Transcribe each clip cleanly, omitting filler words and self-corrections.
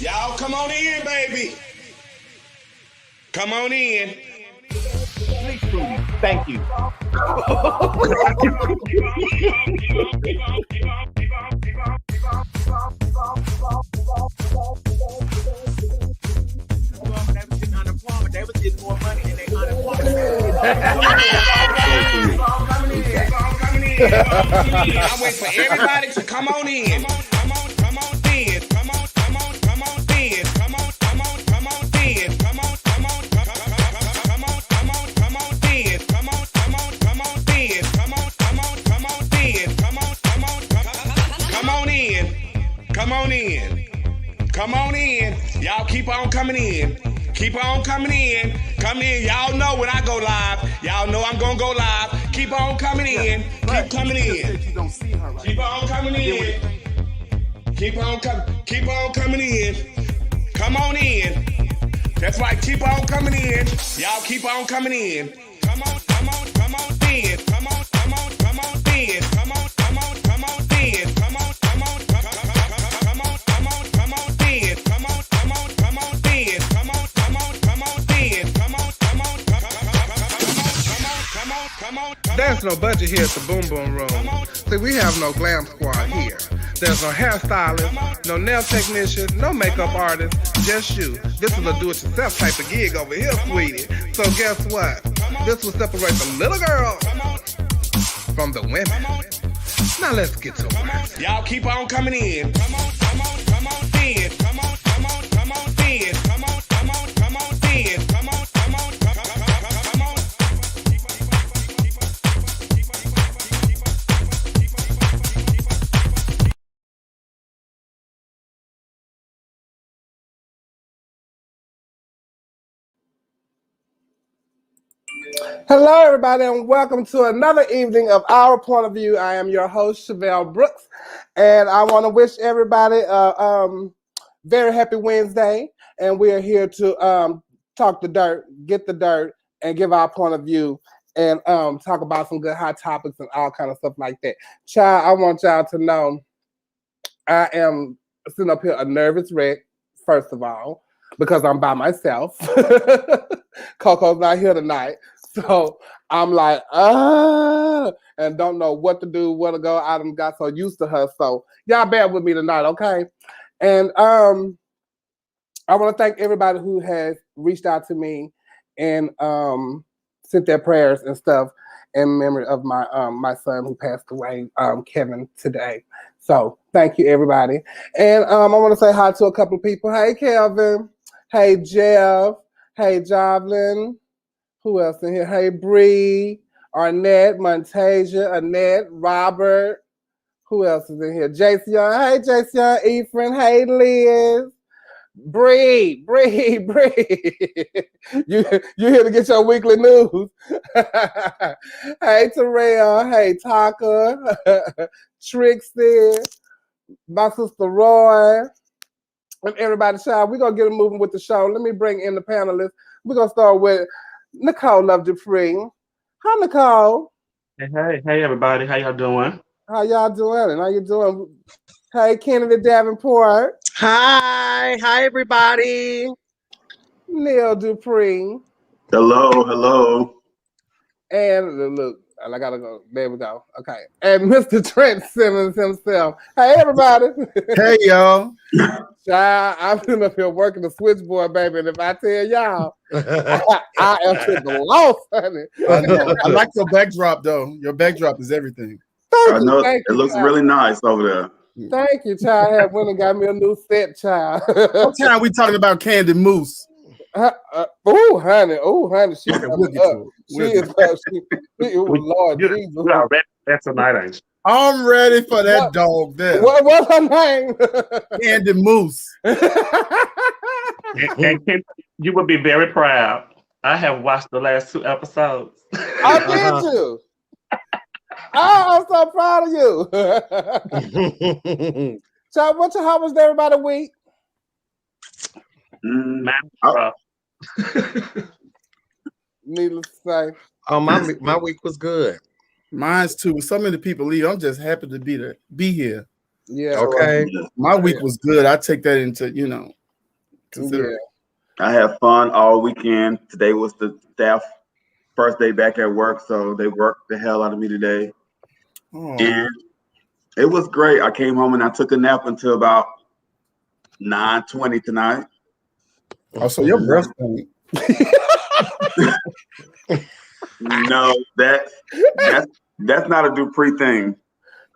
Y'all come on in, baby. Come on in. Thank you. They was getting more money than they unemployment. I wait for everybody to come on in. Come on in. Come on in. Come on in. Come on in. Come on in. Come on in. Come on in. Y'all keep on coming in. Keep on coming in. Come in. Y'all know when I go live. Y'all know I'm gonna go live. Keep on coming in. Keep coming in. Keep on coming in. Keep on coming in. Come on in. That's right. Keep on coming in. Y'all keep on coming in. Come on in. Come on in. Come on in. Come on in. Come on in. Come on in. Come on in. Come on There's no budget here at the Boom Boom Room. See, we have no glam squad here. There's no hairstylist, no nail technician, no makeup artist, just you. This is a do-it-yourself type of gig over here, sweetie. So guess what? This will separate the little girl from the women. Now let's get to it. Y'all keep on coming in. Come on in. Come on in. Come on in. Come on in. Come on in. Hello, everybody, and welcome to another evening of Our Point of View. I am your host, Chevelle Brooks, and I want to wish everybody a very happy Wednesday. And we are here to talk the dirt, get the dirt, and give our point of view, and talk about some good hot topics and all kind of stuff like that. Child, I want y'all to know I am sitting up here a nervous wreck, first of all, because I'm by myself. Coco's not here tonight. So I'm like, and don't know what to do, where to go. I done got so used to her. So y'all bear with me tonight, okay? And I want to thank everybody who has reached out to me and sent their prayers and stuff in memory of my my son who passed away, Kevin, today. So thank you, everybody. And I want to say hi to a couple of people. Hey, Kelvin. Hey, Jeff. Hey, Jovelyn. Who else in here? Hey, Bree, Arnett, Montasia, Annette, Robert. Who else is in here? Jason. Hey, Jason, Ephraim. Hey, Liz. Bree. You here to get your weekly news. Hey, Terrell. Hey, Taka. Trixie. My sister Roy. And everybody, child, we're going to get it moving with the show. Let me bring in the panelists. We're going to start with Nicole Love Dupree. Hi, Nicole. Hey, everybody. How y'all doing? How y'all doing? How you doing? Hey, Kennedy Davenport. Hi, everybody. Neil Dupree. Hello. And look, I gotta go. There we go. Okay. And Mr. Trent Simmons himself. Hey, everybody. Hey, y'all. Child, I've been up here working the switchboard, baby. And if I tell y'all, I am to the loss, honey. I like your backdrop, though. Your backdrop is everything. Thank you. It looks really nice over there. Thank you, child. I went and got me a new set, child. What time we talking about Candy Moose? Oh, honey. She is Lord Jesus. We are ready for that tonight, ain't you? I'm ready for that dog there. What's her name? Candy Moose. and Ken, you would be very proud. I have watched the last 2 episodes. Oh, did you? Oh, I'm so proud of you. So, how was everybody week? Needless to say. Oh, my week was good. Mine's too. So many people leave. I'm just happy to be here. Yeah. Okay. My week was good. I take that into, Consider. I had fun all weekend. Today was the staff first day back at work, so they worked the hell out of me today. Oh. And it was great. I came home and I took a nap until about 9:20 tonight. Oh, so your breath stank. No, that's not a Dupree thing.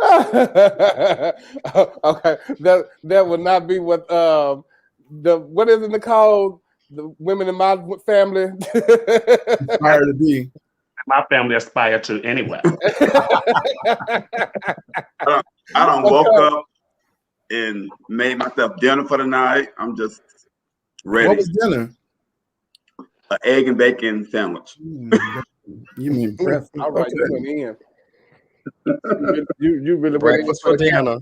Okay, that would not be what what is it called? The women in my family Inspired to be. My family aspire to anyway. I done woke up and made myself dinner for the night. I'm just ready. What was dinner? An egg and bacon sandwich. You mean breath? All right, you went in. You really Breakfast for dinner.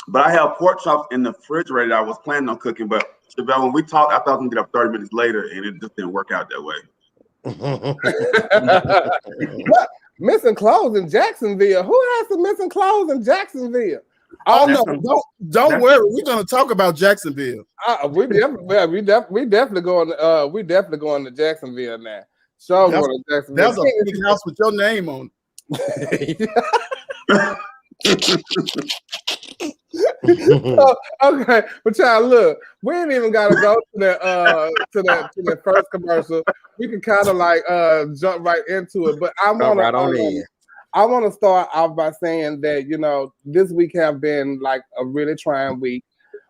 But I have pork chops in the refrigerator. I was planning on cooking, but Chevelle, when we talked, I thought I was gonna get up 30 minutes later, and it just didn't work out that way. What? Missing clothes in Jacksonville? Who has some missing clothes in Jacksonville? Oh no! Don't worry. We're gonna talk about Jacksonville. We definitely going to Jacksonville now. So going to Jacksonville. That's a big house with your name on it. Okay, but y'all look, we ain't even gotta go to that first commercial. We can kind of like jump right into it. But I want to start off by saying that this week have been like a really trying week.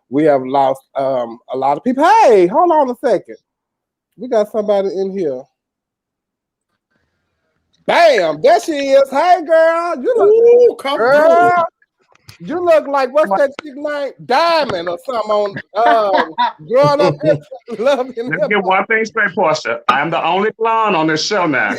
We have lost a lot of people. Hey, hold on a second. We got somebody in here. Bam, there she is. Hey, girl, you look you look like what's that chick name? Diamond or something on growing up. Love and Let's get one thing straight, Portia. I'm the only blonde on this show now.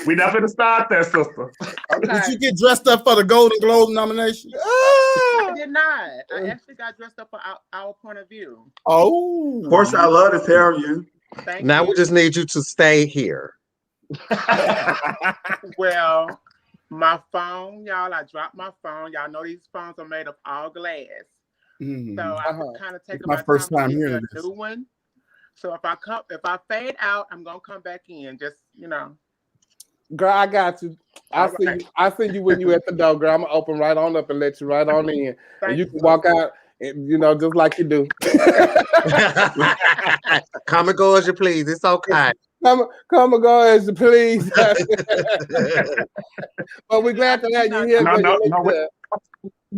We definitely start that, sister. Okay. Did you get dressed up for the Golden Globe nomination? I did not. I actually got dressed up for our point of view. Oh, Portia, I love this hair on you. Thank Now you. we just need you to stay here. Well, my phone, y'all, I dropped my phone. Y'all know these phones are made of all glass. So I kind of take my first time hearing a new one. So if I fade out, I'm gonna come back in. Just Girl, I got you. I see you when you at the door, girl. I'm gonna open right on up and let you right on in. And you can walk out, just like you do. Come and go as you please. It's okay. Come and go as you please. But we're glad to have you here. No,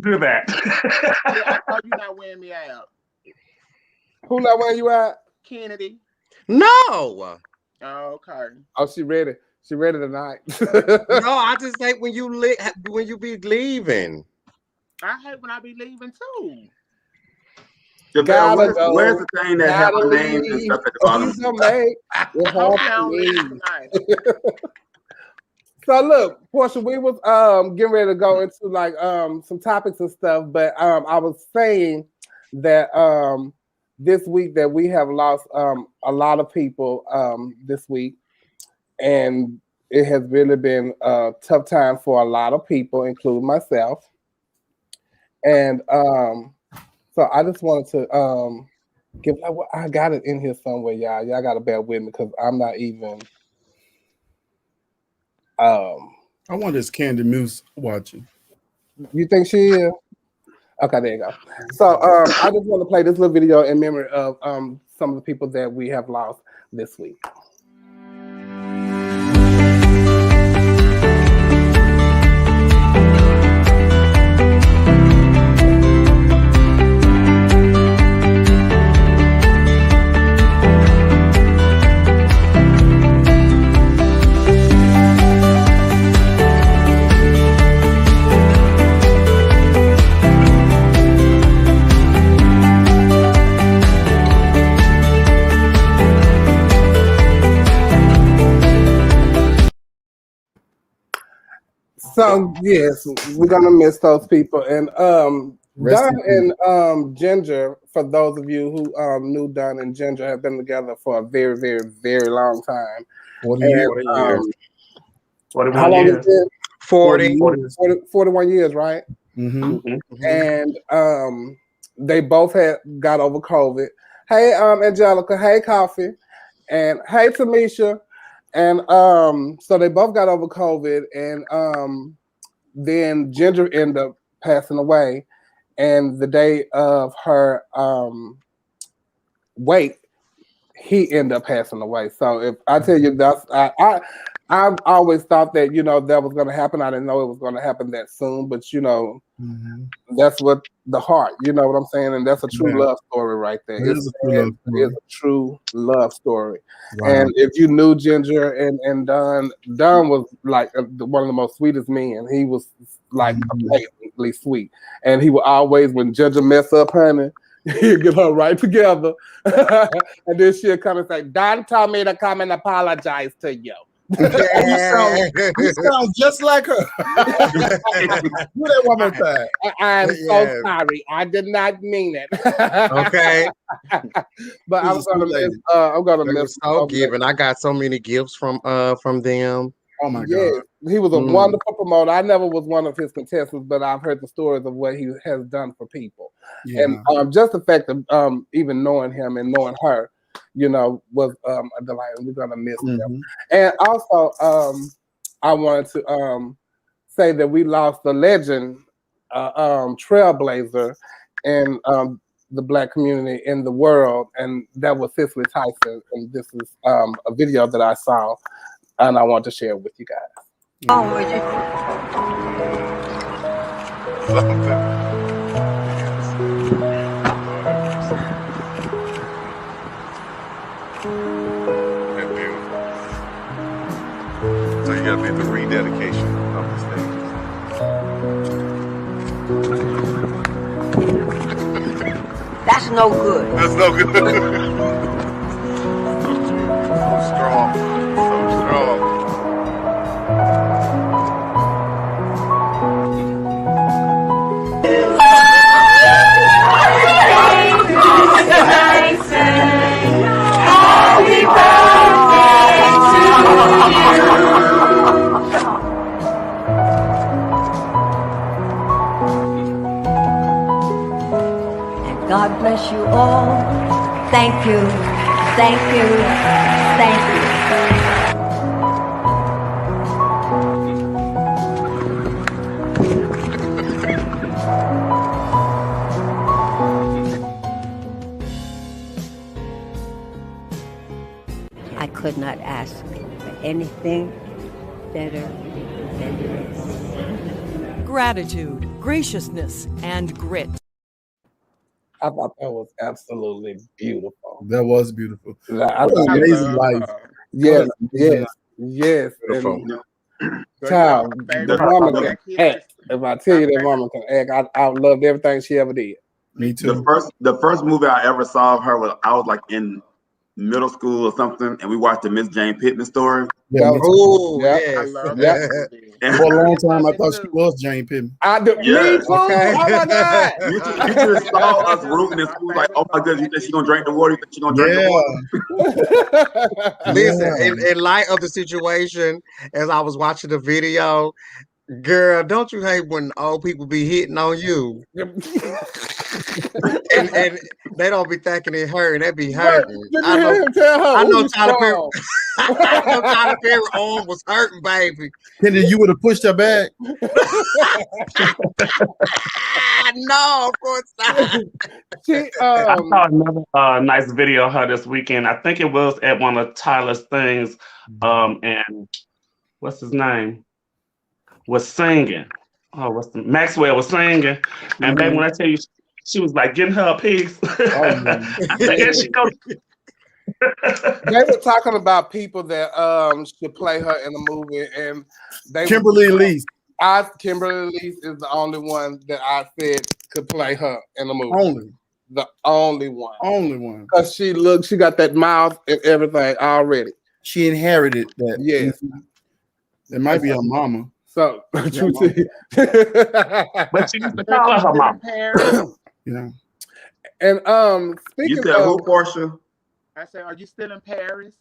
do that. I thought you're not wearing me out. Who not wearing you out? Kennedy. No. Oh, okay. Oh, she ready. She ready tonight. No, I just hate when you be leaving. I hate when I be leaving too. Where's the thing that have the names and stuff at the bottom? So look, Portia, we was getting ready to go into like some topics and stuff, but I was saying that this week that we have lost a lot of people this week, and it has really been a tough time for a lot of people, including myself. And so I just wanted to I got it in here somewhere, y'all. Y'all gotta bear with me because I'm not even. I wonder is Candy Muse watching. You think she is? Okay, there you go. So I just want to play this little video in memory of some of the people that we have lost this week. So yes, we're gonna miss those people. And Don and Ginger, for those of you who knew Don and Ginger, have been together for a very, very, very long time. 40 years. How long is it? 40. 41 years, right? Mm-hmm. And they both got over COVID. Hey, Angelica. Hey, Coffee. And hey, Tamisha. And so they both got over COVID. And then Ginger ended up passing away. And the day of her wake, he ended up passing away. So if I tell you that's I've always thought that, you know, that was going to happen. I didn't know it was going to happen that soon, but you know, that's what the heart, you know what I'm saying? And that's a true love story right there. It's a true love story. Wow. And if you knew Ginger and Don was like one of the most sweetest men. He was like amazingly sweet. And he would always, when Ginger mess up, honey, he'd get her right together. And then she'll come and say, Don told me to come and apologize to you. You sound just like her. Do that one more time. I'm so sorry. I did not mean it. Okay. But I'm gonna miss so giving. I got so many gifts from them. Oh my God. He was a wonderful promoter. I never was one of his contestants, but I've heard the stories of what he has done for people. Yeah. And just the fact of even knowing him and knowing her, you know, was a delight, and we're gonna miss him. And also, I wanted to say that we lost a legend, trailblazer in the Black community in the world, and that was Cicely Tyson. And this is a video that I saw, and I want to share with you guys. Oh, would you? So you gotta be the rededication of the stage. That's no good. That's no good. So strong. So strong. Happy birthday to you. And God bless you all. Thank you. Thank you. Thank you. I could not ask for anything better than this. Gratitude, graciousness, and grit. I thought that was absolutely beautiful. That was beautiful. Amazing life. Yes, yes, yes. Child, the woman can act. If I tell you that woman can act, I loved everything she ever did. Me too. The first movie I ever saw of her was I was like in middle school or something, and we watched the Miss Jane Pittman story. Yeah, oh, yeah. I love that. For a long time, I thought she was Jane Pittman. Me too. Okay. Oh my God! You just saw us rooting in school like, oh my goodness, you think she's gonna drink the water? You think she's gonna drink the water? Listen, in light of the situation, as I was watching the video, girl, don't you hate when old people be hitting on you? and they don't be thinking it hurt, and they be hurting. I know Tyler Perry arm was hurting, baby. Kenny, you would have pushed her back. No, of course not. I saw another nice video of her this weekend. I think it was at one of Tyler's things, and what's his name? Was singing. Oh, Maxwell was singing, and baby, when I tell you, she was like getting her a piece. I said, "Here she goes." They were talking about people that should play her in the movie, and Kimberly Elise. Kimberly Elise is the only one that I said could play her in the movie. The only one. Only one. Because she got that mouth and everything already. She inherited that. Yes. It might be her mama. So, but she used to call her mama. Yeah. And speaking you said of who, Portia? I said, are you still in Paris,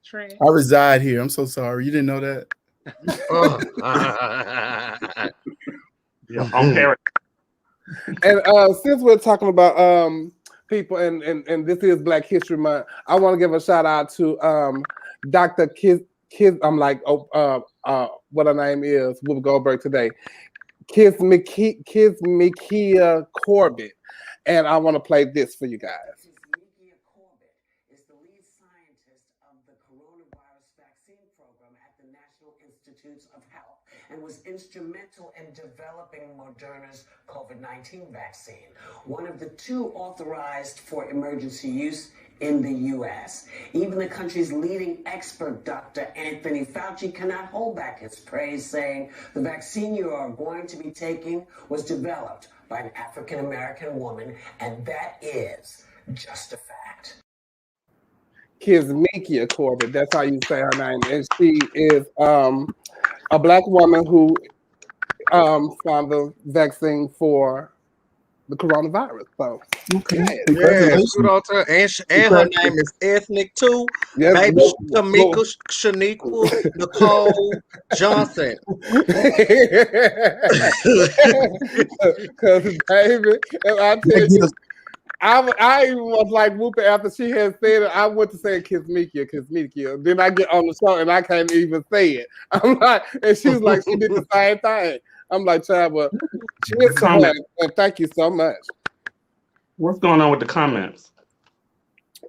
Trent? I reside here. I'm so sorry. You didn't know that? Yeah, on Paris. And since we're talking about people and this is Black History Month, I want to give a shout out to Dr. Kiz. I'm like, what her name is, Whoopi Goldberg today. Kizmikia Corbett. And I want to play this for you guys. Kizmikia Corbett is the lead scientist of the coronavirus vaccine program at the National Institutes of Health and was instrumental in developing Moderna's COVID-19 vaccine, one of the 2 authorized for emergency use in the U.S. Even the country's leading expert, Dr. Anthony Fauci, cannot hold back his praise, saying the vaccine you are going to be taking was developed by an African-American woman, and that is just a fact. Kizmikia Corbett, that's how you say her name. And she is a Black woman who found the vaccine for the coronavirus. So, okay. Yeah, and her name is ethnic too. Yes, baby Tamika Shaniqua Nicole Johnson. Because baby, I tell you, I even was like whooping after she had said it. I went to say Kizmikia. Then I get on the show and I can't even say it. I'm like, and she was like, she did the same thing. I'm like, child, well, cheers to her, and thank you so much. What's going on with the comments?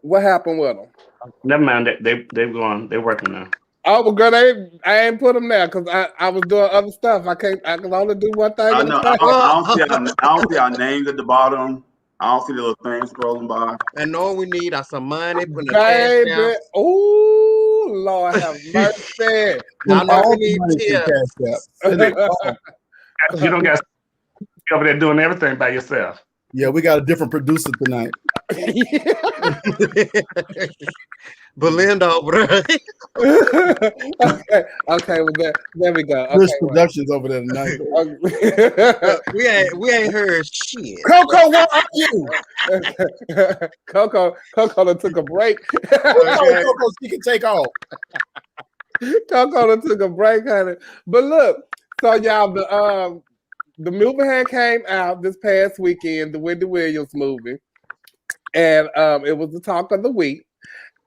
What happened with them? Never mind. They've gone. They're working now. Oh, well, girl, I ain't put them there because I was doing other stuff. I can only do one thing. I know. I don't see our names at the bottom. I don't see the little thing scrolling by. And all we need are some money. Baby, oh Lord have mercy. Y'all know we need You don't got over there doing everything by yourself. Yeah, we got a different producer tonight. Belinda over there. Okay, well there we go. Chris Productions over there tonight. we ain't heard shit. Coco, where are you? Coco done took a break. Coco, she can take off. Coco done took a break, honey. But look, so y'all, the movie had came out this past weekend, the Wendy Williams movie, and it was the talk of the week.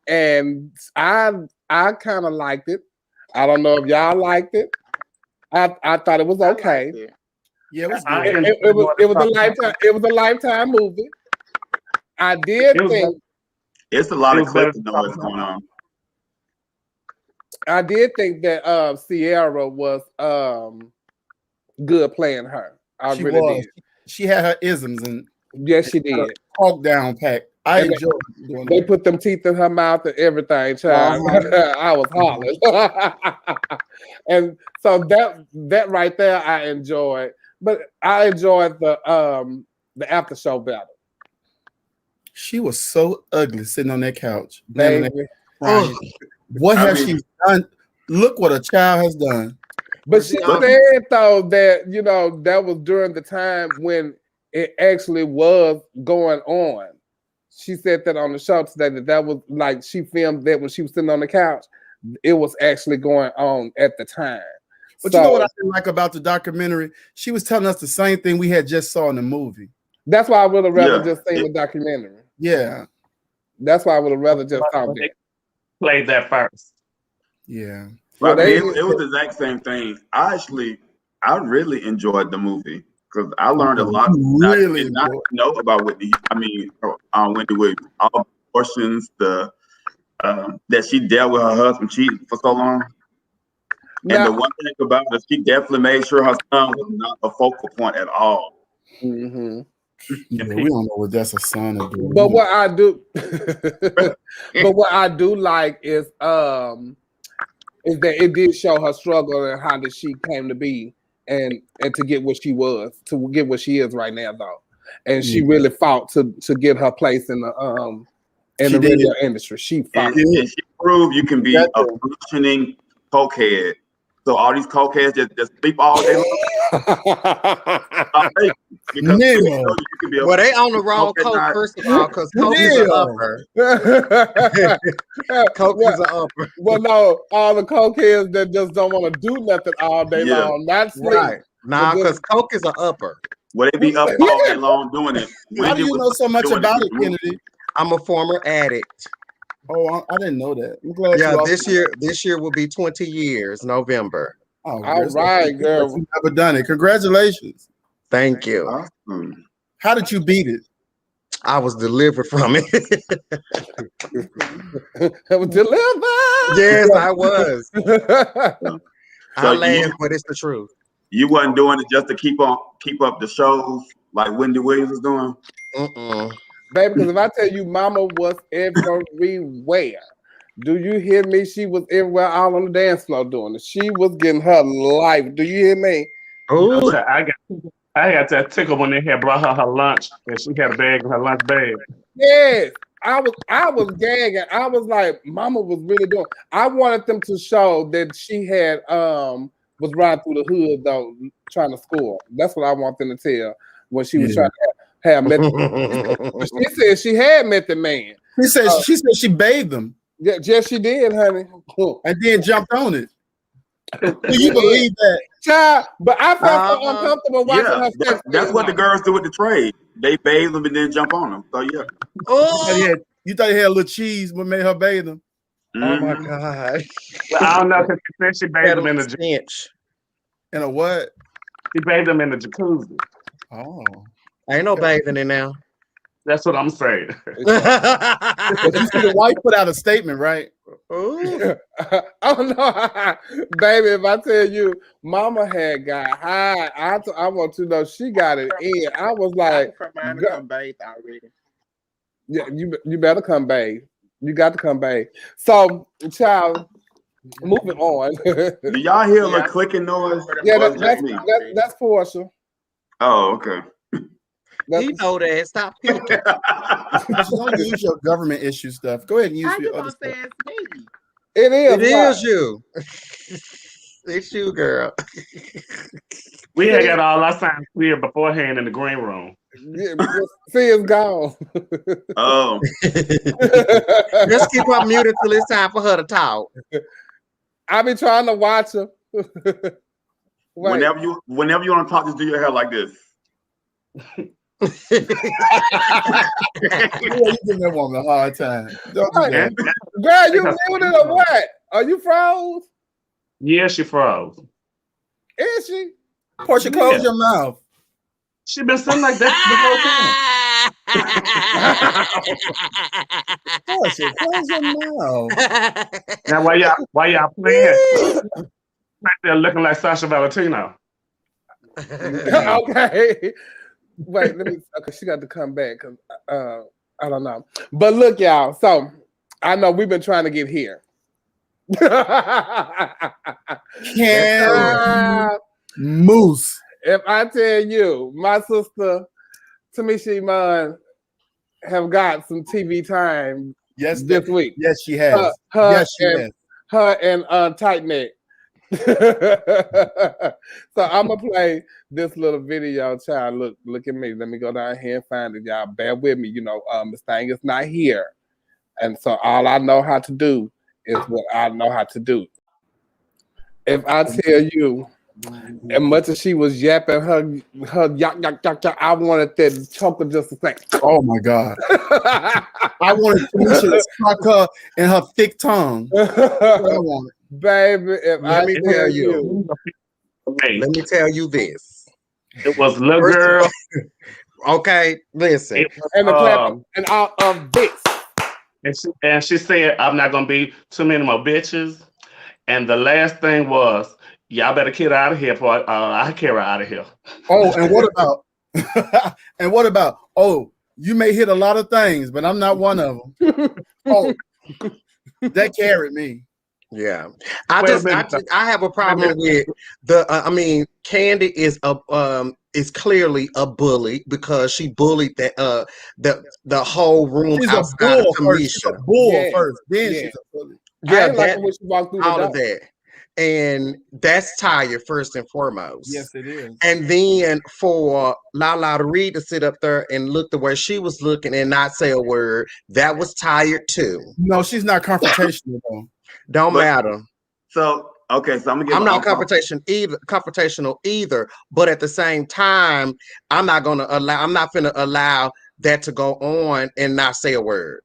And I kind of liked it. I don't know if y'all liked it. I thought it was okay. Yeah, it was good. It was a lifetime movie. I did think it's a lot of clips to know what's going on. I did think that Sierra was good playing her. I really did. She had her isms and yes, she did. Talk down pack. I enjoyed doing They put them teeth in her mouth and everything, child. I was hollering. And so that right there I enjoyed. But I enjoyed the after show better. She was so ugly sitting on that couch. Baby. What has she done? Look what a child has done. But she said though that, you know, that was during the time when it actually was going on. She said that on the show today that was like she filmed that when she was sitting on the couch. It was actually going on at the time. But you know what I didn't like about the documentary? She was telling us the same thing we had just saw in the movie. That's why I would have rather just seen the documentary. Yeah. That's why I would have rather just thought that. Played that first. Yeah. Well, it was the exact same thing. I really enjoyed the movie because I learned a lot. I did not know about Wendy Williams. All the portions, that she dealt with her husband cheating for so long. And the one thing about it, she definitely made sure her son was not a focal point at all. Mm-hmm. Yeah, we don't know what that's a son of doing. But what I do, like is that it did show her struggle and how that she came to be and to get what she was, to get what she is right now though. And she really fought to get her place in the radio industry. She fought. And she proved you can be a functioning cokehead. So all these cokeheads just sleep all day long. Well, they on the wrong coke, first of all, because coke is an upper. Coke is an upper. Well, no, all the cokeheads that just don't want to do nothing all day long, not sleep. Right. Nah, because coke is an upper. Well, they be up all day long doing it. How do you know so much about it, Kennedy? I'm a former addict. Oh, I didn't know that. I'm glad. Yeah, this year will be 20 years, November. Oh, all right, girl. You've never done it. Congratulations. Thank you. Awesome. How did you beat it? I was delivered from it. I was delivered. Yes, I was. I laugh, you, but it's the truth. You wasn't doing it just to keep up the shows like Wendy Williams was doing? Baby, because if I tell you Mama was everywhere, do you hear me? She was everywhere, all on the dance floor doing it. She was getting her life. Do you hear me? Oh, I got that tickle when they had brought her lunch and she had a bag in her lunch bag. Yes, I was gagging. I was like, Mama was really doing. I wanted them to show that she had was riding through the hood though, trying to score. That's what I want them to tell when she was trying to have met. She said she had met the man. She said she bathed him. Yeah, yes, she did, honey. And then jumped on it. Do you believe that? Child, but I felt so uncomfortable watching her. That's what the girls do with the trade. They bathe them and then jump on them. So yeah. Oh, you thought you had a little cheese what made her bathe them? Oh my God. Well, I don't know because she said she bathed them in the stench. In a what? She bathed them in the jacuzzi. Oh. Ain't no bathing in now. That's what I'm saying. But you see the wife put out a statement, right? Oh no, baby! If I tell you, Mama had got high, I want to know she got it in. I was like, come bathe already. Yeah, you better come bathe. You got to come bathe. So, child, moving on. Do y'all hear a clicking noise? Yeah, that's Portia. Oh, okay. You know that. Stop picking. Don't use your government issue stuff. Go ahead and use your other stuff. It is. It is you. It's you, girl. We had got all our signs clear beforehand in the green room. Yeah, see, it's gone. Oh. Just keep her muted till it's time for her to talk. I be trying to watch her. Whenever you want to talk, just do your hair like this. You give that woman a hard time. Don't do that. Girl, you muted or what? Are you froze? Yeah, she froze. Is she? Portia, close your mouth. She been sitting like that the whole time. Portia, close your mouth. Now, why y'all playing? Right there looking like Sasha Valentino. Okay. Wait, let me. Okay, she got to come back because I don't know. But look, y'all. So I know we've been trying to get here. Muse. If I tell you, my sister Tamisha Iman have got some TV time. Yes, this week. Yes, she has. Her and Tight Neck. So I'm gonna play this little video, child. Look at me. Let me go down here and find it, y'all. Bear with me. You know, this thing is not here, and so all I know how to do is what I know how to do. If I tell you, as much as she was yapping her yak, I wanted that choker just to say, "Oh my God!" I wanted to suck her in her thick tongue. Baby, if let me tell you this. It was little girl. Okay, listen. And all of this. And she said, I'm not gonna be too many more bitches. And the last thing was, y'all better get out of here before I carry her out of here. Oh, and what about? Oh, you may hit a lot of things, but I'm not one of them. Oh, that carried me. Yeah, I have a problem with the. I mean, Candy is clearly a bully because she bullied the whole room she's outside of Tamisha. She's a bull first, then she's a bully. Yeah, when she walked through all of that, and that's Taya first and foremost. Yes, it is. And then for Lala Reed to sit up there and look the way she was looking and not say a word, that was tired too. No, she's not confrontational though. Don't matter. So Okay, so I'm not confrontational either, but at the same time, I'm not going to allow that to go on and not say a word.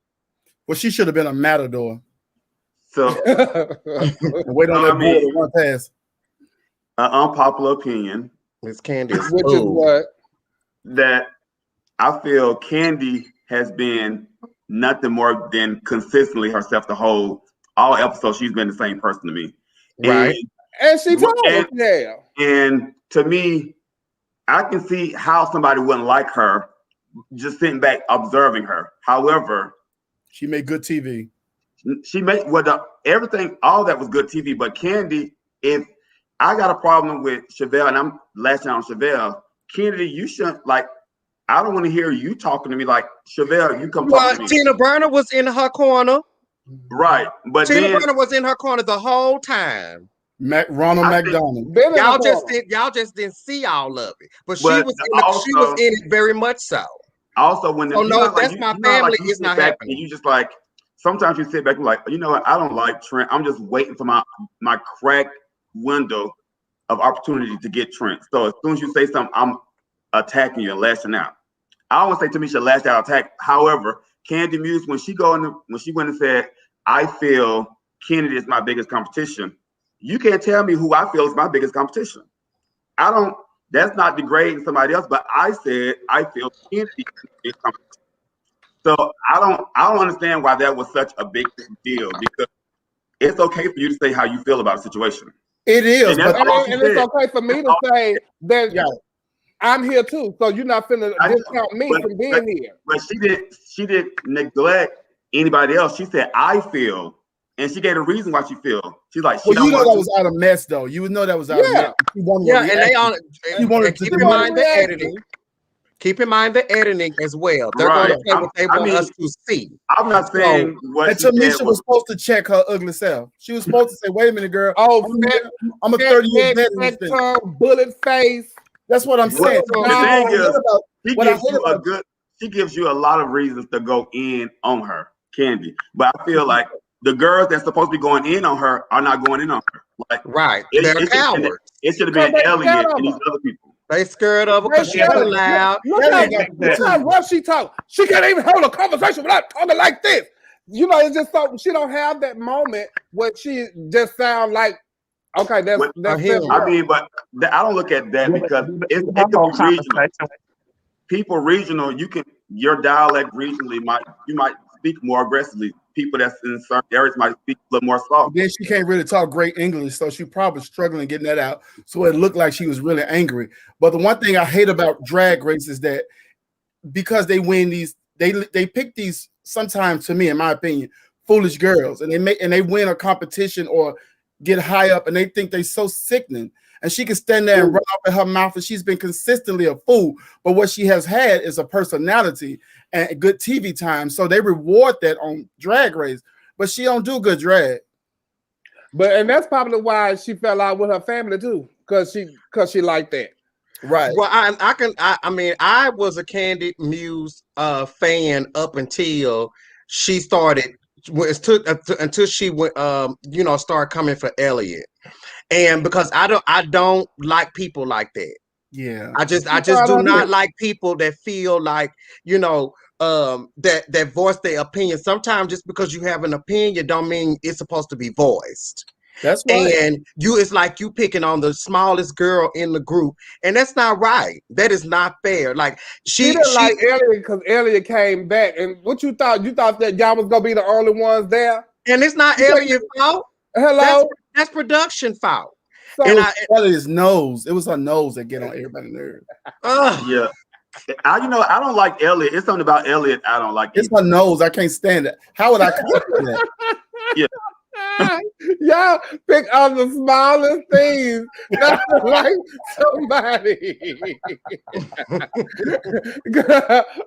Well, she should have been a matador. So wait on that board to run past. An unpopular opinion. Miss Candy, which is what? That I feel Candy has been nothing more than consistently herself the whole all episodes. She's been the same person to me, right? And she told us, yeah. And to me, I can see how somebody wouldn't like her just sitting back observing her. However, she made good TV. She made everything. All that was good TV. But Candy, if I got a problem with Chevelle, and I'm lashing out on Chevelle, Candy, you shouldn't like. I don't want to hear you talking to me like Chevelle. You come talk to me. Tina Burner was in her corner, right? But Tina Burner was in her corner the whole time. Ronald McDonald. Y'all just didn't see all of it, but she was in it very much so. Also, when that's my family, it's not happening. You just like sometimes you sit back and like, you know what? I don't like Trent. I'm just waiting for my cracked window of opportunity to get Trent. So as soon as you say something, I'm attacking you and lashing out. I don't want to say Tamisha lashed out attack. However, Candy Muse, when she went and said, I feel Kennedy is my biggest competition, you can't tell me who I feel is my biggest competition. That's not degrading somebody else, but I said I feel Kennedy is my biggest competition. So I don't understand why that was such a big deal, because it's okay for you to say how you feel about a situation. It is, and it's okay for me to say that I'm here too. So you're not finna discount me from being here. But she didn't neglect anybody else. She said, I feel, and she gave a reason why she feel. She's like, that was out of mess though. You would know that was out of mess. And keep in mind the editing. Keep in mind the editing as well. They're going to play what they want us to see. I'm not saying what and Tamisha was supposed to check her ugly self. She was supposed to say, wait a minute, girl. I'm a 30 year veteran. Bullet face. That's what I'm saying. She gives you a lot of reasons to go in on her, Candy. But I feel like the girls that's supposed to be going in on her are not going in on her. Like, they're cowards. It should have been Elliot and these other people. They scared of her because she's too loud. Look how rough she talk. She can't even hold a conversation without talking like this. You know, it's just so she don't have that moment where she just sound like, okay, that's I mean, but I don't look at that because it could be regional. People regional, your dialect regionally you might speak more aggressively. People that's in certain areas might speak a little more soft. Then she can't really talk great English, so she probably struggling getting that out. So it looked like she was really angry. But the one thing I hate about Drag Race is that because they win these, they pick these sometimes, to me, in my opinion, foolish girls, and they win a competition or get high up, and they think they're so sickening. And she can stand there and run off at her mouth, and she's been consistently a fool. But what she has had is a personality and good TV time. So they reward that on Drag Race. But she don't do good drag. And that's probably why she fell out with her family too, because she liked that. Right. Well, I was a Candy Muse fan up until she started. Until she went, started coming for Elliot. And because I don't like people like that. Yeah. I just do not like people that feel like, that voice their opinion. Sometimes just because you have an opinion don't mean it's supposed to be voiced. That's right. And it's like you picking on the smallest girl in the group, and that's not right. That is not fair. Like she didn't like Elliot because Elliot came back, and what you thought? You thought that y'all was gonna be the only ones there, and it's not Elliot's fault. Hello, that's production fault. So Elliot's nose. It was her nose that get on everybody's nerves. Yeah. I don't like Elliot. It's something about Elliot I don't like. It's her nose. I can't stand it. How would I come up with that? Yeah. Y'all pick on the smallest things. Not like somebody.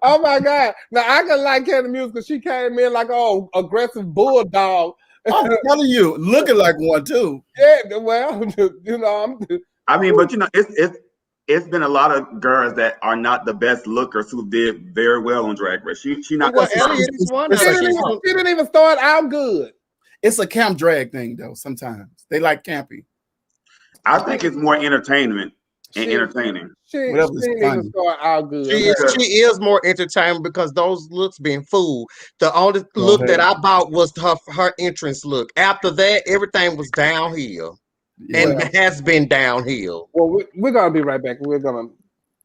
Oh my God. Now I can like Candy Muse because she came in like aggressive bulldog. I'm telling you, looking like one too. Yeah, well, I mean, but it's been a lot of girls that are not the best lookers who did very well on Drag Race. She not. Elliot is one. She didn't even start out good. It's a camp drag thing though. Sometimes They like campy. I think it's more entertainment and entertaining. She needs to start out good. She is more entertaining because those looks been fooled. The only look that I bought was her entrance look. After that, everything was downhill. And has been downhill. Well, we're gonna be right back. We're gonna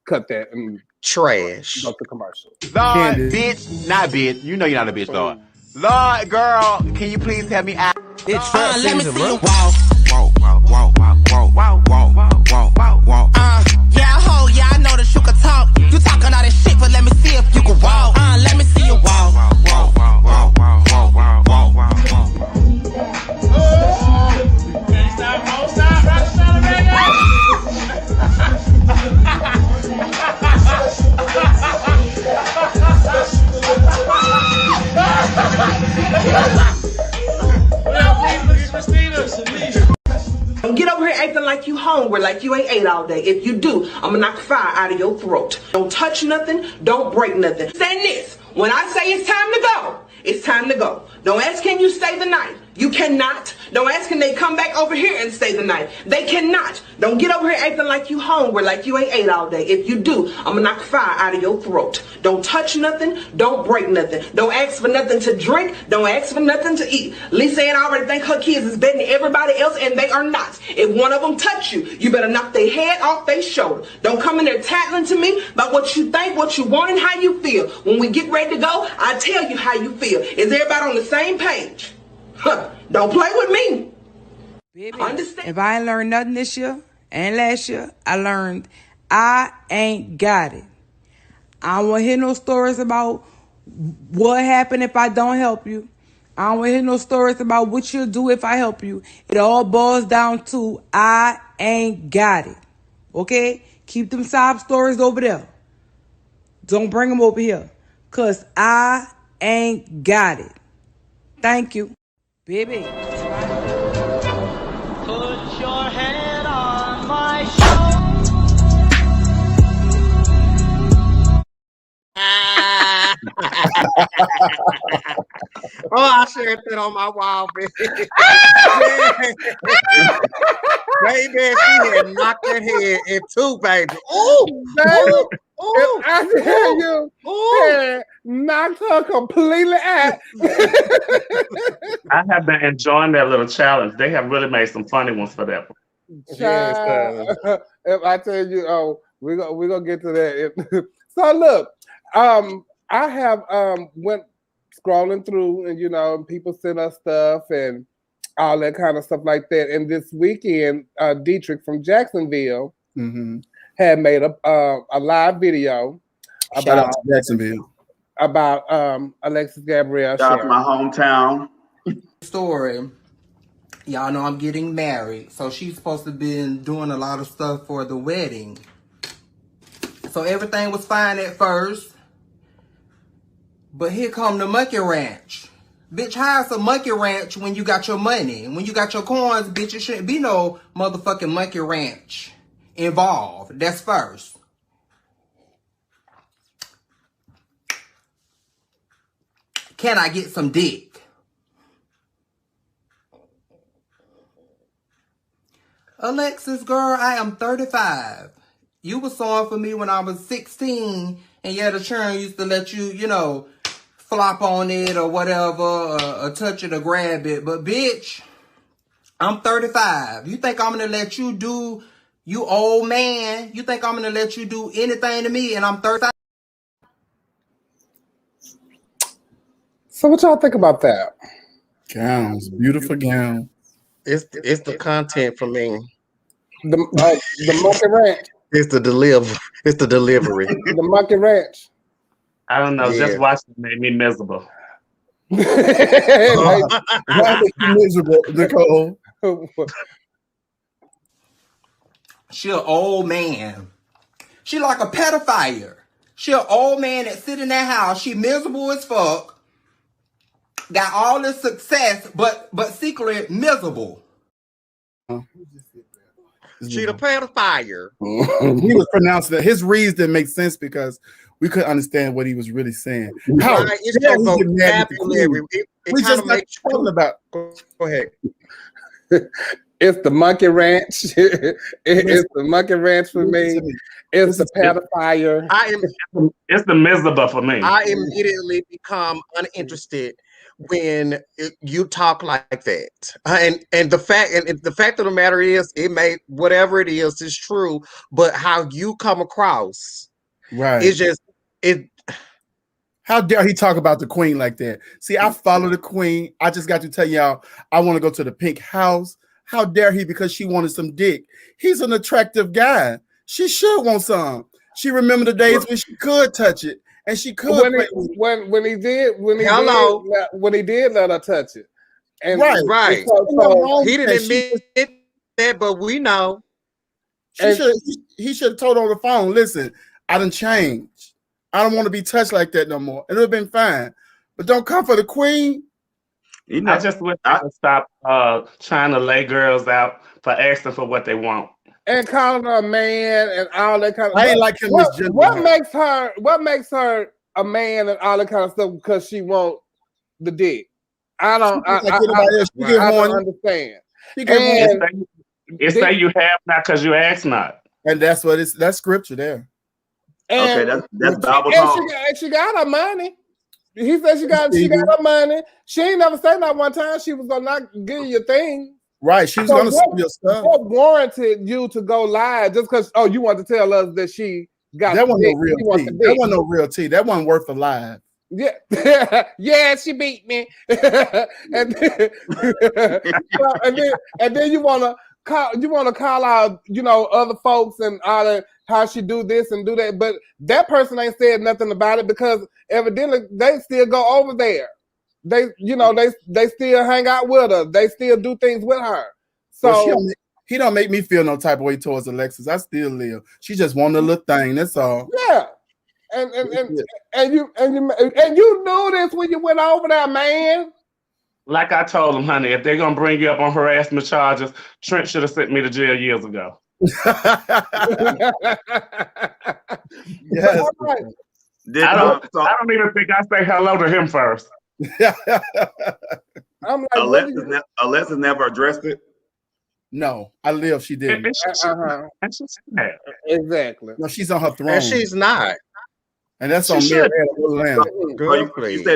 cut that and trash. Go to commercial. Lord, bitch, not bitch. You know you're not a bitch, Lord. Lord, girl, can you please help me out? It's trap let me season, see bro. you walk. Yeah, ho, yeah, I know that you can talk. You talking all that shit, but let me see if you can walk. Let me see you walk. Don't get over here acting like you hungry, like you ain't ate all day. If you do, I'm gonna knock fire out of your throat. Don't touch nothing, don't break nothing. Say this, when I say it's time to go, it's time to go. Don't ask can you stay the night. You cannot. Don't ask can they come back over here and stay the night. They cannot. Don't get over here acting like you hungry, like you ain't ate all day. If you do, I'm gonna knock fire out of your throat. Don't touch nothing, don't break nothing. Don't ask for nothing to drink, don't ask for nothing to eat. Lisa Ann already think her kids is better than everybody else, and they are not. If one of them touch you, you better knock their head off their shoulder. Don't come in there tattling to me about what you think, what you want, and how you feel. When we get ready to go, I tell you how you feel. Is everybody on the same page? Don't play with me. Baby, understand? If I ain't learned nothing this year and last year, I learned I ain't got it. I don't want to hear no stories about what happened if I don't help you. I don't want to hear no stories about what you'll do if I help you. It all boils down to I ain't got it. Okay? Keep them sob stories over there. Don't bring them over here. Because I ain't got it. Thank you. Baby. Put your head on my shoulder. Oh, I shared that on my wall, baby. Baby, she had knocked her head in two, baby. Oh, baby. If I tell you, yeah, knocked her completely out. I have been enjoying that little challenge. They have really made some funny ones for that one. Yes, if I tell you, we're gonna get to that. So look, I have went scrolling through, and people send us stuff and all that kind of stuff like that. And this weekend, Dietrich from Jacksonville had made a live video about Jacksonville about Alexis Gabrielle. That's my hometown. Story. Y'all know I'm getting married, so she's supposed to be doing a lot of stuff for the wedding. So everything was fine at first, but here come the monkey ranch. Bitch, how's a monkey ranch when you got your money? When you got your coins, bitch, it shouldn't be no motherfucking monkey ranch involved. That's first. Can I get some dick? Alexis, girl, I am 35. You were sewing for me when I was 16, and yeah, the churn used to let you, flop on it or whatever, or touch it or grab it. But bitch, I'm 35. You think I'm gonna let you do, you old man, you think I'm gonna let you do anything to me, and I'm 35? So what y'all think about that? Gowns, beautiful gown. It's the content for me. The monkey ranch. It's the delivery. It's the delivery. The monkey ranch. I don't know. Just watching it made me miserable. Why was you miserable, Nicole? She an old man. She like a pedophile. She an old man that sit in that house. She miserable as fuck. Got all this success, but secretly miserable. She the pedophile. He was pronouncing that. His reads didn't make sense because we couldn't understand what he was really saying. How it's your vocabulary. It kind of makes you about. Go ahead. It's the monkey ranch. It's the monkey ranch for me. It's the pacifier. It's the miserable for me. I immediately become uninterested when you talk like that. And the fact of the matter is, it may whatever it is true, but how you come across, right? It's just it. How dare he talk about the queen like that? See, I follow the queen. I just got to tell y'all, I want to go to the pink house. How dare he? Because she wanted some dick. He's an attractive guy. She should want some. She remembered the days when she could touch it, and she could. When he did let her touch it. And right. So he didn't admit that, but we know. He should have told her on the phone, listen, I done changed. I don't want to be touched like that no more. And it would have been fine. But don't come for the queen. I just wish I would stop trying to lay girls out for asking for what they want. And calling her a man and all that kind of stuff. I ain't like him. What makes her a man and all that kind of stuff because she want the dick? I don't understand. It say you have not because you ask not. And that's scripture there. And, okay, that's Bible talk. She got her money. He said she got her money. She ain't never said that one time she was gonna not give you your thing. Right, she was gonna steal your stuff. What warranted you to go live just because you want to tell us that she got that wasn't no real tea. That wasn't no real tea. That wasn't worth a live. Yeah, yeah, she beat me. and then you wanna call out, other folks and all that, how she do this and do that, but that person ain't said nothing about it because evidently they still go over there. They still hang out with her. They still do things with her. So he don't make me feel no type of way towards Alexis. I still live. She just want a little thing. That's all. Yeah, and you knew this when you went over there, man. Like I told him, honey, if they're gonna bring you up on harassment charges, Trent should have sent me to jail years ago. Yes. I don't even think I say hello to him first. I'm like, Alexis never addressed it. No, I live. She didn't. Exactly. No, she's on her throne. And she's not. And that's on Mary. You say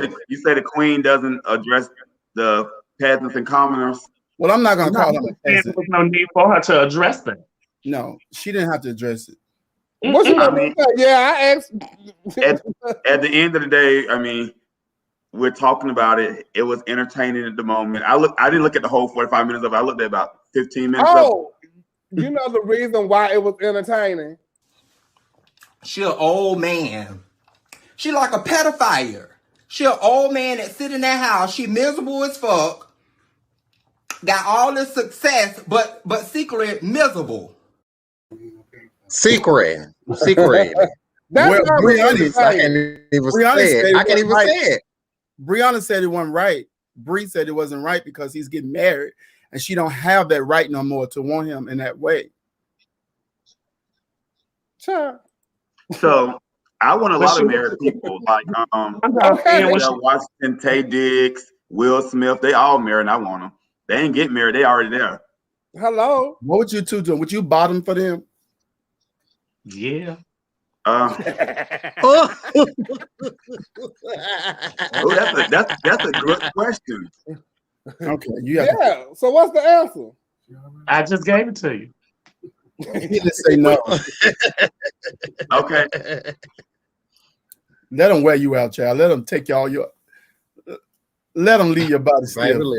the queen doesn't address the peasants and commoners. Well, I'm not going to call them a peasant. There's no need for her to address that. No, she didn't have to address it. What's I asked. At the end of the day, I mean, we're talking about it. It was entertaining at the moment. I didn't look at the whole 45 minutes of it. I looked at about 15 minutes. Oh, you know the reason why it was entertaining? She an old man. She like a pedophile. She an old man that sit in that house. She miserable as fuck. Got all this success, but secretly miserable. Secret. That's Brianna, I can't even say it. Brianna said it wasn't right. Bree said it wasn't right because he's getting married, and she don't have that right no more to want him in that way. Sure. So I want a lot of married people like Washington, Tay Diggs, Will Smith. They all married. And I want them. They ain't get married. They already there. Hello. What would you two do? Would you bottom for them? Yeah. That's a good question. Okay. So what's the answer? I just gave it to you. He didn't say no. Okay. Let them wear you out, child. Let them take y'all let them leave your body still.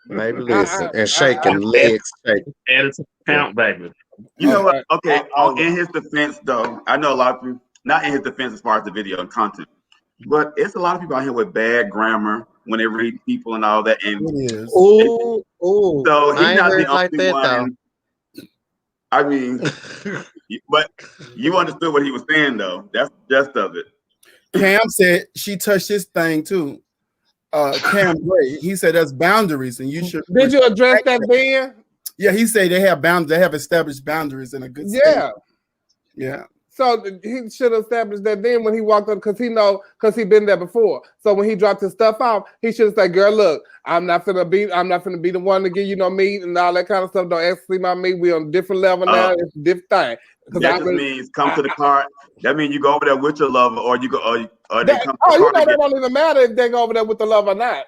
Maybe listen. And shaking legs shaking. And it's a count, baby. You know what? Okay. In his defense, though, I know a lot of people, not in his defense as far as the video and content, but it's a lot of people out here with bad grammar when they read people and all that. And it is. So he's not the only one. I mean, but you understood what he was saying, though. That's just of it. Cam said she touched his thing too. Cam Gray, he said that's boundaries, and you should. Did you address that, Ben? Yeah, he said they have boundaries. They have established boundaries in a good state. Yeah. Yeah. So he should have established that then when he walked up, because he been there before. So when he dropped his stuff off, he should have said, "Girl, look, I'm not gonna be the one to give you no meat and all that kind of stuff. Don't ask me my meat. We're on a different level now. It's a different thing." That just means come to the car. That means you go over there with your lover, or you go, or they come. That don't even matter if they go over there with the love or not.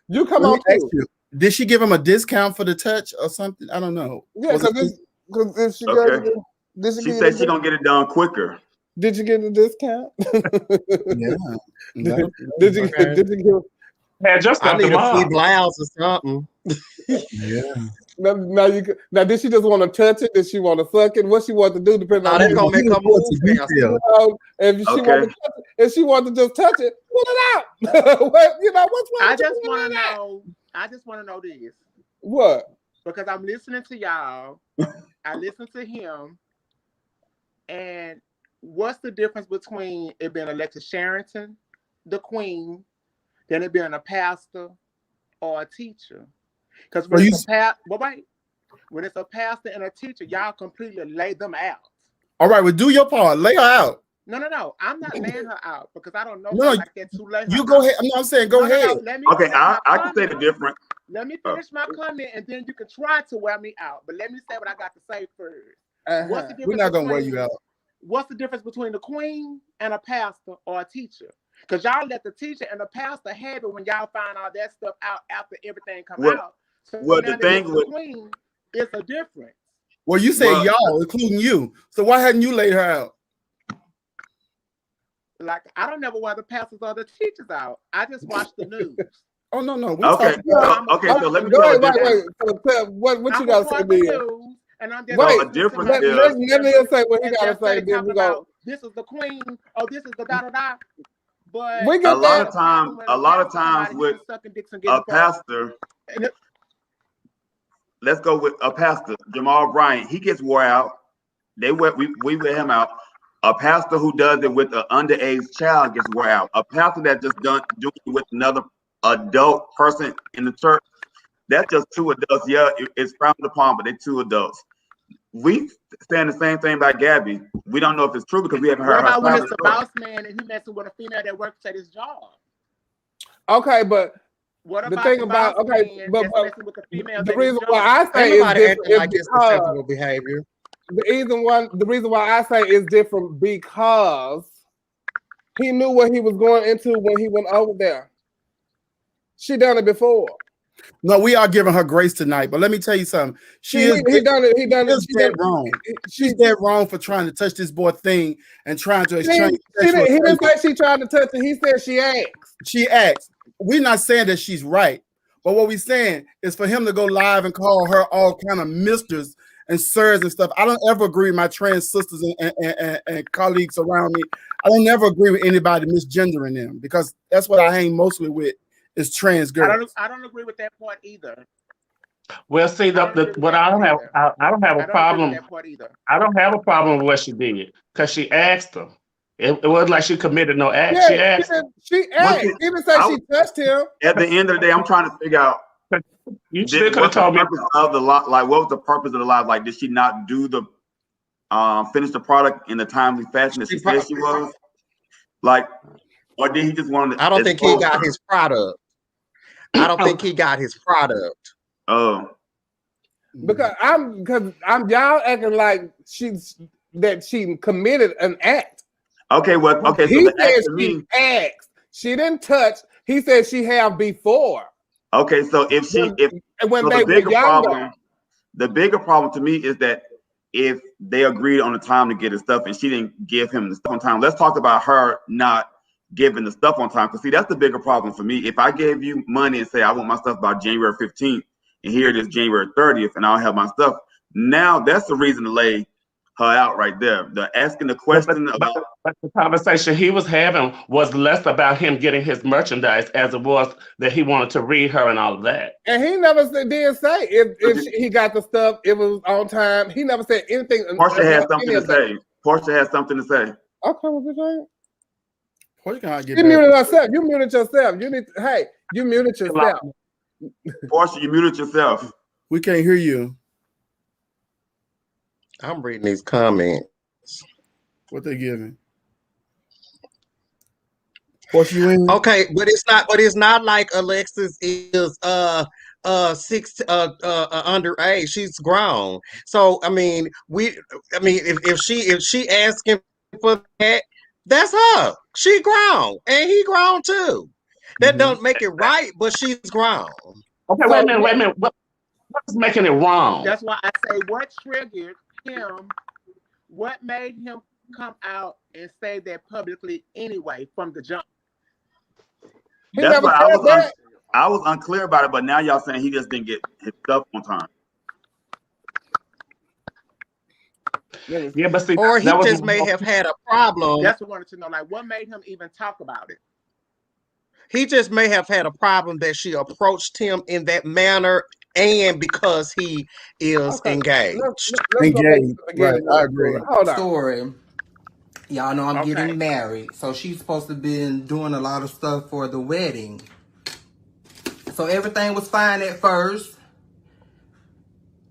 You come on too. Did she give him a discount for the touch or something? I don't know. Yeah, because if she she said she gonna get it done quicker. Did you get a discount? Yeah. Did you get? I need a free blouse or something. Yeah. Now, did she just want to touch it? Did she want to suck it? What she want to do depending on that's gonna make her move faster. If she want to just touch it, pull it out. What's wrong? I just want to know this. What? Because I'm listening to y'all. I listen to him. And what's the difference between it being Alexis Sherrington, the queen, than it being a pastor or a teacher? Because when it's a pastor and a teacher, y'all completely lay them out. All right, well, do your part. Lay her out. No. I'm not laying her out because I don't know her like that to lay her you go ahead. I'm saying go ahead. Okay, I can say the difference. Let me finish my comment and then you can try to wear me out. But let me say what I got to say first. What's the difference? We're not gonna wear you out. What's the difference between the queen and a pastor or a teacher? Because y'all let the teacher and the pastor have it when y'all find all that stuff out after everything comes out. So the thing with the queen, it's a difference. Well, you say y'all, including you. So why hadn't you laid her out? Like, I don't never wear the pastors or the teachers out. I just watch the news. Oh, no. Okay, so let me go ahead. What you got to say, Ben? And I'm just let me say what he got to say. Then we go. This is the queen. Oh, this is the da-da-da. But a lot of times with a pastor, let's go with a pastor, Jamal Bryant. He gets wore out. We wear him out. A pastor who does it with an underage child gets wore out. A pastor that just doing it with another adult person in the church, that's just two adults. Yeah, it's frowned upon, but they're two adults. We saying the same thing about Gabby. We don't know if it's true because we haven't heard. What about when it's a boss man and he messing with a female that works at his job? Okay, but what the thing about with the female the reason why I say is different is acceptable behavior. The reason why I say it's different because he knew what he was going into when he went over there. She done it before. No, we are giving her grace tonight, but let me tell you something. He done it. She's dead wrong for trying to touch this boy thing and trying to exchange. He didn't say she tried to touch it. He said she asked. She asked. We're not saying that she's right, but what we're saying is for him to go live and call her all kind of misters and sirs and stuff. I don't ever agree with my trans sisters and colleagues around me. I don't ever agree with anybody misgendering them because that's what I hang mostly with. Is trans girls. I don't agree with that part either. Well, see, I don't have a problem. I don't have a problem with what she did because she asked him. It wasn't like she committed no act. Yeah, she asked. She asked. Even say she touched him. At the end of the day, I'm trying to figure out. You still could have told me of the lot. Like, what was the purpose of the live? Like, did she not do the finish the product in the timely fashion that she said she was? Like, or did he just want to? I don't think he got his product. I don't think he got his product. Oh, because y'all acting like she committed an act. Okay, well, okay. He said she asked. She didn't touch. He said she have before. Okay, so the bigger problem to me is that if they agreed on the time to get his stuff and she didn't give him the stuff on time, let's talk about her not giving the stuff on time. Because see, that's the bigger problem for me. If I gave you money and say I want my stuff by January 15th and here it is January 30th and I'll have my stuff, now that's the reason to lay her out right there. The asking the question about the conversation he was having was less about him getting his merchandise as it was that he wanted to read her and all of that. And he never did say if he got the stuff, it was on time. He never said anything. Portia has something to say. Portia has something to say. Okay, what you saying? You muted yourself. You muted yourself. You muted yourself. Portia, you muted yourself. We can't hear you. I'm reading these comments. What they giving? What you in? Okay, but it's not like Alexis is underage. She's grown. So I mean, if she asking for that, that's her. She grown and he grown too. That don't make it right, but she's grown. Okay, So, wait a minute. What's making it wrong? That's why I say what triggered him, what made him come out and say that publicly anyway from the jump. That's why I was unclear about it, but now y'all saying he just didn't get his stuff on time. Yeah, but see, or he just may have had a problem. That's what I wanted to know. Like, what made him even talk about it? He just may have had a problem that she approached him in that manner, and because he is engaged. Engaged, right? I agree. Hold on. Story. Y'all know I'm getting married, so she's supposed to be doing a lot of stuff for the wedding. So everything was fine at first,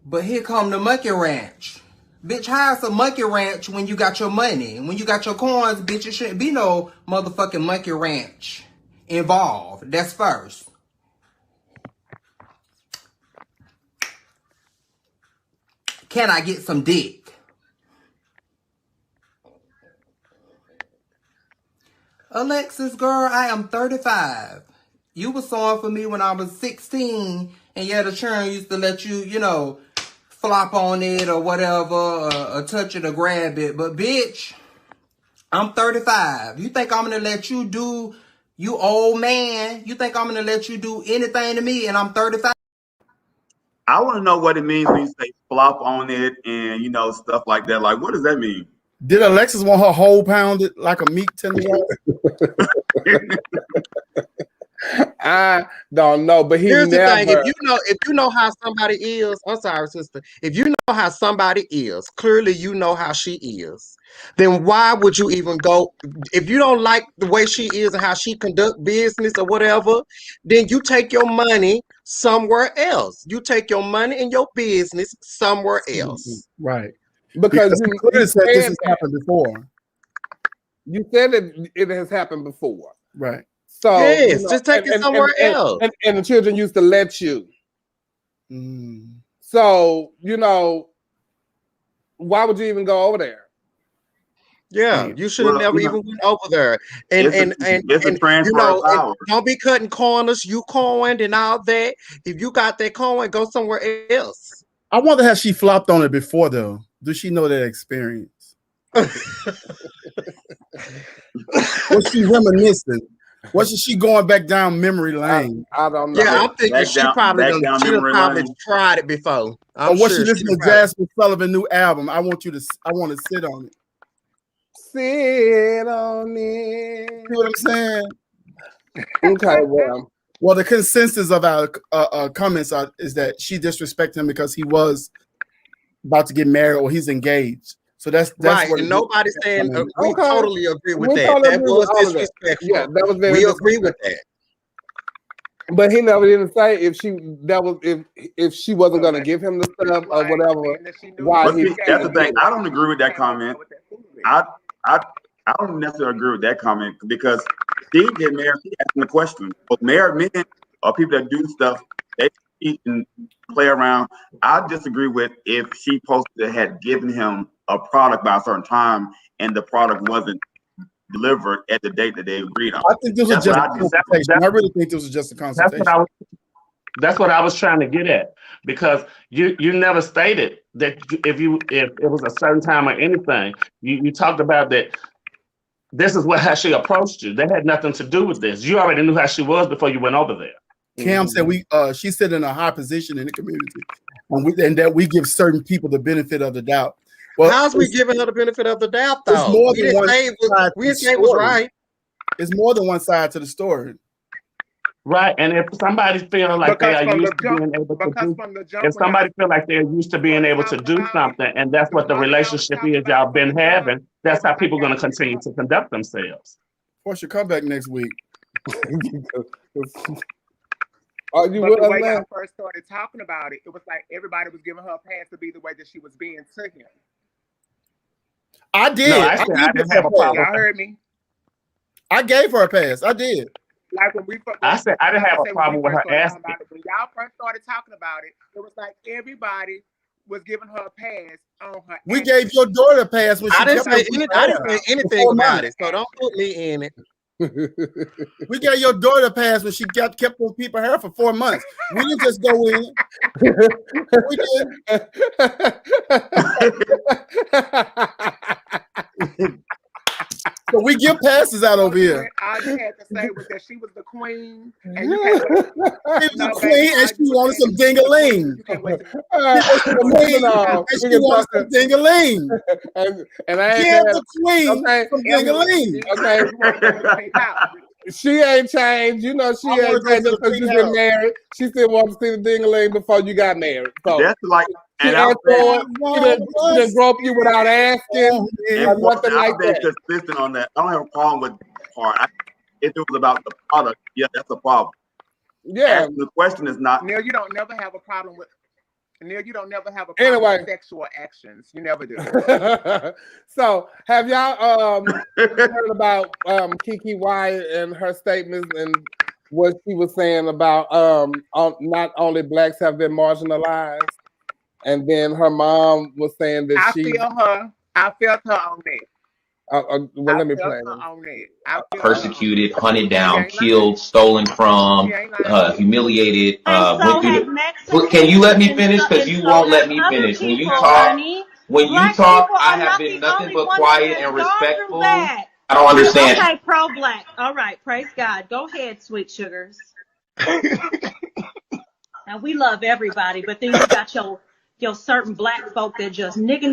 but here come the monkey ranch. Bitch, how's a monkey ranch when you got your money? When you got your coins, bitch, it shouldn't be no motherfucking monkey ranch involved. That's first. Can I get some dick? Alexis, girl, I am 35. You was sewing for me when I was 16, and yeah, the churn used to let you, you know, flop on it or whatever, or touch it or grab it. But bitch, I'm 35. You think I'm gonna let you do, you old man, you think I'm gonna let you do anything to me and I'm 35? I want to know what it means when you say flop on it and, you know, stuff like that. Like, what does that mean? Did Alexis want her whole pounded like a meat tenderloin? I don't know, but here's the thing: if you know how somebody is, I'm sorry, sister. If you know how somebody is, clearly you know how she is. Then why would you even go? If you don't like the way she is and how she conduct business or whatever, then you take your money somewhere else. You take your money and your business somewhere else. Right. Because you said this has happened before. You said that it has happened before. Right. So yes, just take it somewhere else. And the children used to let you. So, you know, why would you even go over there? Yeah, you should have never even went over there. And you know, don't be cutting corners. You coined and all that. If you got that coin, go somewhere else. I wonder how she flopped on it before, though. Does she know that experience? Was she reminiscing? Wasn't she going back down memory lane? I don't know. Yeah, I'm thinking she probably tried it before. Or was she listening to Jasmine Sullivan's new album? I want to sit on it. Sit on it. See what I'm saying? Okay, well, the consensus of our comments is that she disrespected him because he was about to get married or he's engaged. So that's right. what and nobody's saying we totally agree with that. That was disrespectful. Yeah, that was very. We agree with that. But he never didn't say if she wasn't going to give him the stuff or whatever. Why that's the thing. I don't agree with that comment. I don't necessarily agree with that comment because she get married. She asking the question. But married men or people that do stuff, they eat and play around. I disagree with if she posted had given him a product by a certain time and the product wasn't delivered at the date that they agreed on. I think this was just a consultation. I really think this was just a consultation. That's what I was trying to get at, because you never stated that if it was a certain time or anything. You talked about that. This is how she approached you. That had nothing to do with this. You already knew how she was before you went over there. Cam said she said in a high position in the community, and that we give certain people the benefit of the doubt. Well, how's we giving her the benefit of the doubt, though? It's more than one side. We didn't say it was right. It's more than one side to the story. Right, and if somebody feel like they are used to being able to do, if somebody feel like they're used to being able to do something, and that's what the relationship is y'all been having, that's how people are going to continue to conduct themselves. What's your comeback next week? But the way y'all first started talking about it, it was like everybody was giving her a pass to be the way that she was being to him. I did. No, I didn't have a problem. Y'all heard me? I gave her a pass. I did. Like when we first, I said I didn't have a problem with her asking. When y'all first started talking about it, it was like everybody was giving her a pass on her. We gave your daughter a pass when she I didn't say anything about it, so don't put me in it. We gave your daughter a pass when she kept on keeping her for 4 months. We didn't just go in. We did. So we give passes out over here. All you had to say was that she was the queen, and she was the queen, and she wanted some ding-a-ling. She wanted some ding-a-ling. And I ain't give the queen some ding-a-ling. Okay. She ain't changed. You know she ain't changed just because you get married. She still wants to see the ding-a-ling before you got married. So that's like, she didn't grope you without asking or nothing like that. Consistent on that. I don't have a problem with that part. If it was about the product, yeah, that's a problem. Yeah. The question is not. Neil, you don't never have a problem with. Neil, you don't never have a problem with sexual actions. You never do. So, have y'all heard about Kiki Wyatt and her statements and what she was saying about not only blacks have been marginalized, and then her mom was saying that I felt her on that. Well, let me play. Persecuted, hunted down, killed, stolen from, humiliated. Can you let me finish? Because you won't let me finish. When you talk, I have been nothing but quiet and respectful. I don't understand. Okay, pro-black. All right, praise God. Go ahead, sweet sugars. Now we love everybody, but then you got your certain black folk that just nigga,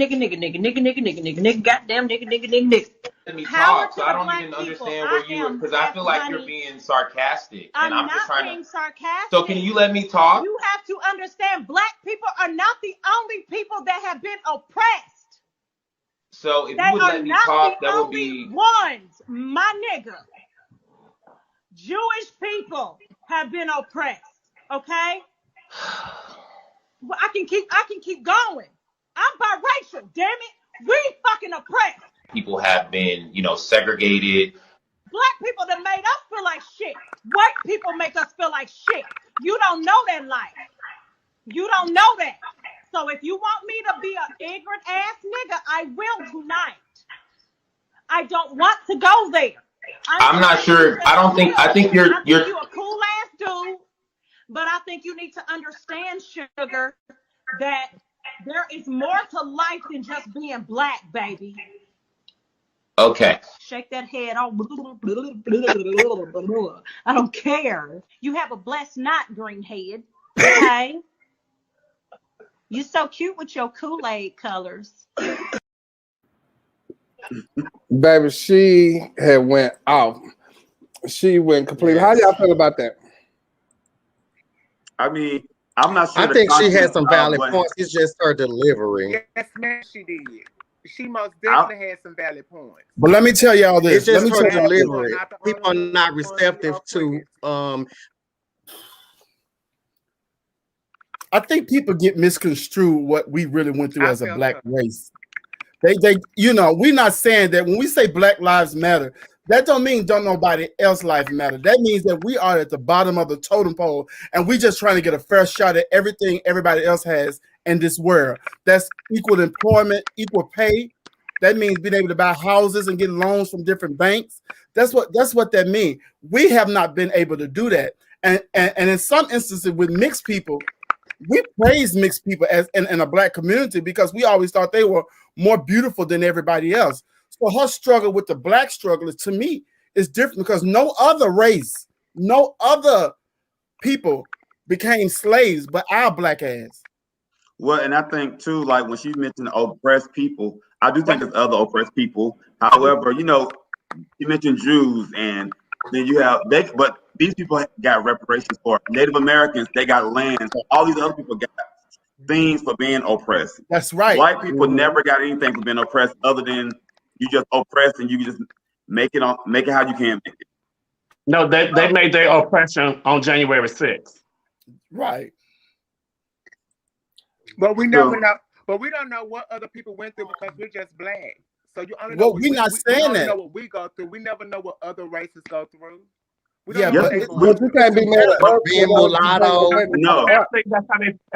goddamn nigga. Let me talk, so I don't even understand where you were, because I feel like you're being sarcastic. And I'm just trying to. Being sarcastic. So can you let me talk? You have to understand, black people are not the only people that have been oppressed. So if you would let me talk, that would be ones, my nigga. Jewish people have been oppressed. Okay. Well, I can keep going. I'm biracial, damn it. We fucking oppressed. People have been, segregated. Black people that made us feel like shit. White people make us feel like shit. You don't know that life. You don't know that. So if you want me to be an ignorant ass nigga, I will tonight. I don't want to go there. I'm not sure. I think you're a cool ass dude. But I think you need to understand, sugar, that there is more to life than just being black, baby. Okay. Shake that head off. I don't care. You have a blessed night, greenhead. Okay? You're so cute with your Kool-Aid colors. Baby, she had went off. She went completely. How do y'all feel about that? I mean, I'm not sure. I think she had some valid points. It's just her delivery. Yes, ma'am, she did. She most definitely had some valid points. But let me tell y'all this. It's just her delivery. People are not receptive to. I think people get misconstrued what we really went through as a black race. They, we're not saying that when we say Black Lives Matter, that don't mean don't nobody else life matter. That means that we are at the bottom of the totem pole and we just trying to get a fair shot at everything everybody else has in this world. That's equal employment, equal pay. That means being able to buy houses and get loans from different banks. That's what that means. We have not been able to do that. And in some instances with mixed people, we praise mixed people as in a black community because we always thought they were more beautiful than everybody else. So her struggle with the black struggle is, to me, is different because no other race, no other people became slaves but our black ass. Well, and I think too, like when she mentioned oppressed people, I do think there's other oppressed people. However, you mentioned Jews, and then you have but these people got reparations for Native Americans. They got land. So all these other people got things for being oppressed. That's right. White people never got anything for being oppressed other than you just oppressed and you just make it how you can make it. No, they made their oppression on January 6th. Right. But we never know. But we don't know what other people went through because we're just black. So you only know Well, we're not saying that. Know what we go through. We never know what other races go through. Yeah, but you can't be mad at us being mulatto. No,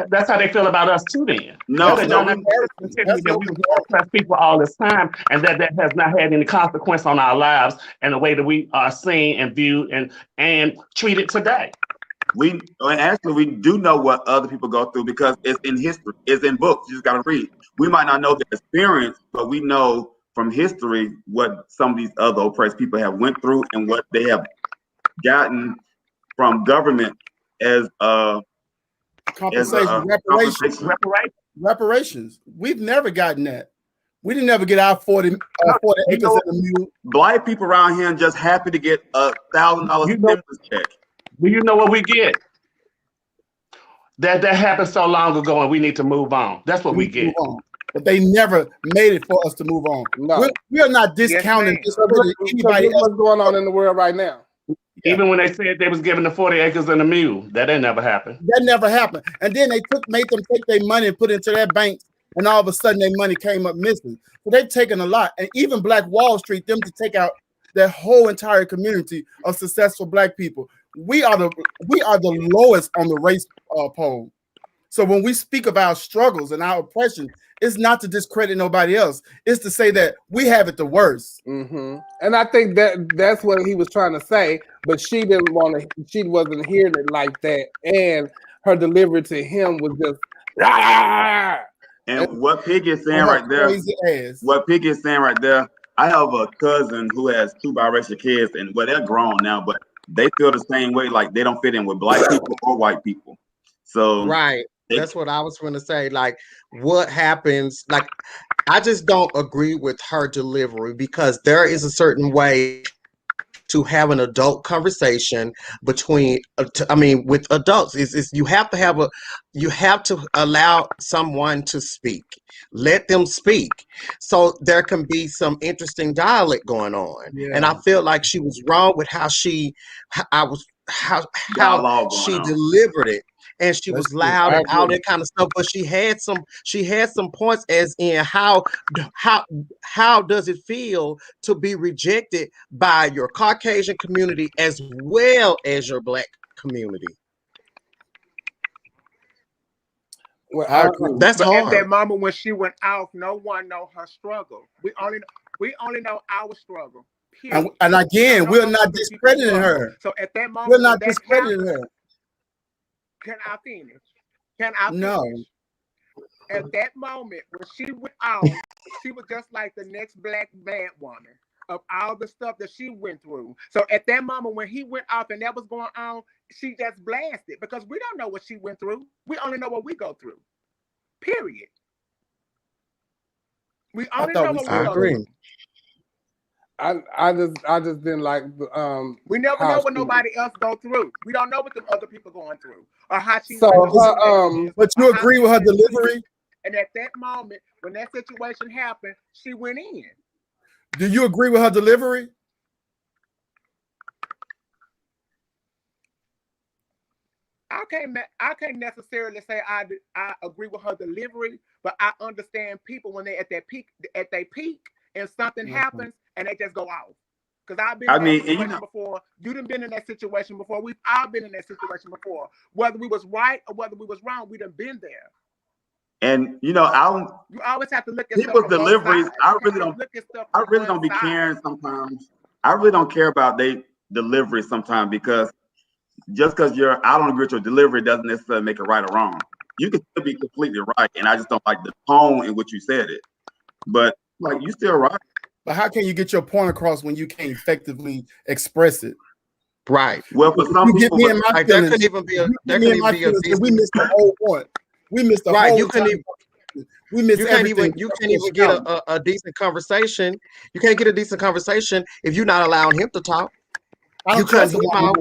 that's how they feel about us too. Then no, that we oppress people all this time, and that has not had any consequence on our lives and the way that we are seen and viewed and treated today. We do know what other people go through because it's in history, it's in books. You just gotta read. We might not know the experience, but we know from history what some of these other oppressed people have went through and what they have gotten from government as compensation, reparations. We've never gotten that. We didn't ever get our 40 acres in the Muse. Black people around here just happy to get $1,000 stimulus check. Do you know what we get? That happened so long ago, and we need to move on. That's what we get. But they never made it for us to move on. No, we are not discounting anybody else. What's going on in the world right now? Even when they said they was giving the 40 acres in the Mule, that ain't never happened. That never happened. And then they made them take their money and put it into their banks, and all of a sudden their money came up missing. So they've taken a lot. And even Black Wall Street, them to take out their whole entire community of successful Black people. We are the lowest on the race poll. So when we speak of our struggles and our oppression, it's not to discredit nobody else. It's to say that we have it the worst. Mm-hmm. And I think that's what he was trying to say, but she didn't want to. She wasn't hearing it like that, and her delivery to him was just. Rah! And what Piggy is saying right there. What Piggy is saying right there. I have a cousin who has 2 biracial kids, and they're grown now, but they feel the same way. Like they don't fit in with Black people or white people. So right. That's what I was going to say. Like, what happens? Like, I just don't agree with her delivery because there is a certain way to have an adult conversation between. With adults, is you have to allow someone to speak. Let them speak, so there can be some interesting dialect going on. Yeah. And I feel like she was wrong with how she delivered it. And she was loud and all that kind of stuff, but she had some points as in how does it feel to be rejected by your Caucasian community as well as your Black community? Well, that's hard. At that moment when she went out, no one know her struggle. We only know our struggle. And again, we're not discrediting her. So at that moment, we're not discrediting her. Can I finish? No. At that moment, when she went out, she was just like the next Black bad woman of all the stuff that she went through. So at that moment, when he went off and that was going on, she just blasted because we don't know what she went through. We only know what we go through. Period. We only know what we go through. I just didn't like the we never know what nobody else go through. We don't know what the other people going through or how she. So but you agree with her delivery? And at that moment, when that situation happened, she went in. Do you agree with her delivery? I can't necessarily say I agree with her delivery, but I understand people when they at their peak, and something happens and they just go off. Because I've been in that situation before. You done been in that situation before. We've all been in that situation before. Whether we was right or whether we was wrong, we done been there. And you always have to look at people's deliveries. I really don't be caring sometimes. I really don't care about their delivery sometimes because just because I don't agree with your delivery doesn't necessarily make it right or wrong. You can still be completely right, and I just don't like the tone in which you said it. But like you still right. But how can you get your point across when you can't effectively express it? Right. Well, for some people, there couldn't even be a we missed the whole point. We missed the whole. You can't even get a decent conversation. You can't get a decent conversation if you're not allowing him to talk. You couldn't hear him out.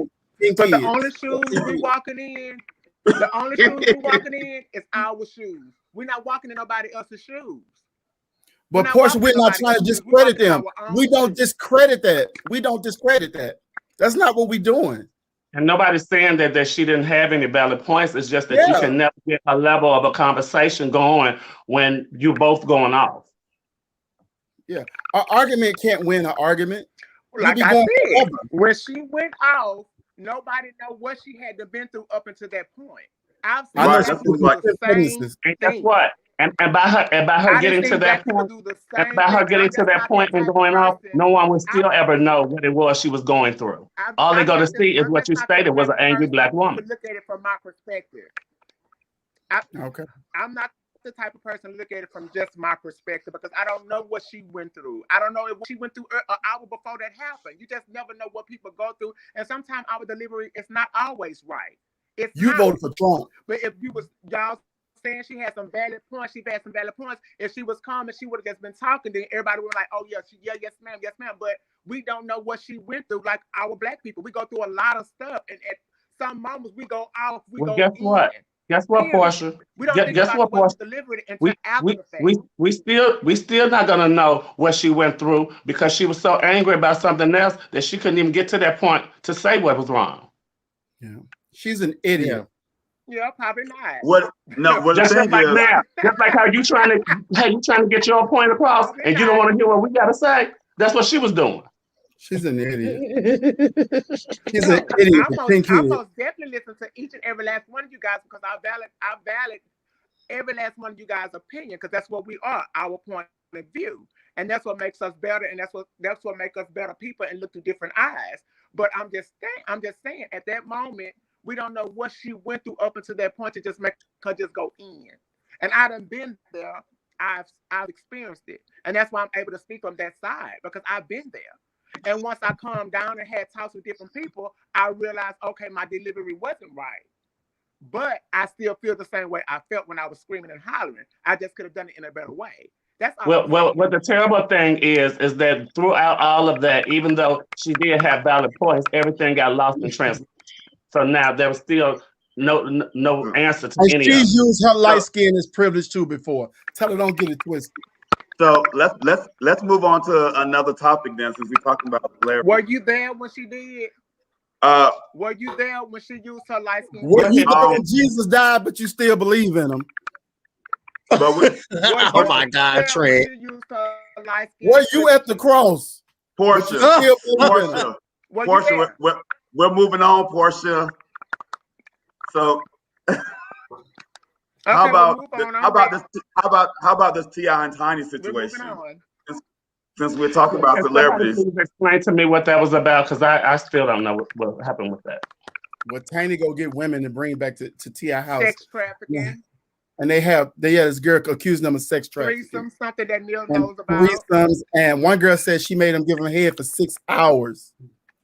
But the only shoes we walking in, is our shoes. We're not walking in nobody else's shoes. But Portia, we're not trying to discredit them. We don't discredit that. That's not what we're doing. And nobody's saying that she didn't have any valid points. It's just that you can never get a level of a conversation going when you're both going off. Yeah, an argument can't win an argument. Like I said, when she went off, nobody know what she had to been through up until that point. I've seen the same and guess what? And by her getting to that point, and by her getting to that point and going off, no one will still ever know what it was she was going through. All they're going to see is what you stated was an angry black woman. Look at it from my perspective. I'm not the type of person to look at it from just my perspective because I don't know what she went through. I don't know if she went through an hour before that happened. You just never know what people go through, and sometimes our delivery is not always right. You voted for Trump, but if you was y'all saying she had some valid points, If she was calm and she would have just been talking, then everybody would be like, "Oh yeah, yes ma'am." But we don't know what she went through. Like our black people, we go through a lot of stuff, and at some moments we go off. Guess what, Portia? Guess what, Portia? We still not gonna know what she went through because she was so angry about something else that she couldn't even get to that point to say what was wrong. Yeah, she's an idiot. Yeah, probably not. What? No, what just like now, just like how you trying to get your point across, and you don't want to hear what we gotta say. That's what she was doing. She's an idiot. She's an idiot. I'm most definitely listen to each and every last one of you guys because I valid every last one of you guys' opinion because that's what we are, our point of view, and that's what makes us better, and that's what makes us better people and look through different eyes. But I'm just saying, at that moment, we don't know what she went through up until that point to just make her just go in. And I done been there. I've experienced it, and that's why I'm able to speak on that side because I've been there. And once I calmed down and had talks with different people, I realized, okay, my delivery wasn't right. But I still feel the same way I felt when I was screaming and hollering. I just could have done it in a better way. That's all. Well, what the terrible thing is that throughout all of that, even though she did have valid points, everything got lost in translation. So now there was still no answer to any of it. She's used her light skin as privilege too before. Tell her don't get it twisted. So let's move on to another topic then, since we're talking about celebrity. Were you there when she did? Were you there when she used her light skin? Were you there when Jesus died, but you still believe in him? But oh my God, Trey. Were you at the cross? Portia, we're moving on, Portia. So. How about this T.I. and Tiny situation? Since we're talking about celebrities, please explain to me what that was about because I still don't know what happened with that. Well, Tiny go get women and bring back to T.I. house. Sex trafficking. Yeah. And they had this girl accusing them of sex trafficking. Threesomes, something that Neil knows about. Threesomes, and one girl said she made him give him head for 6 hours.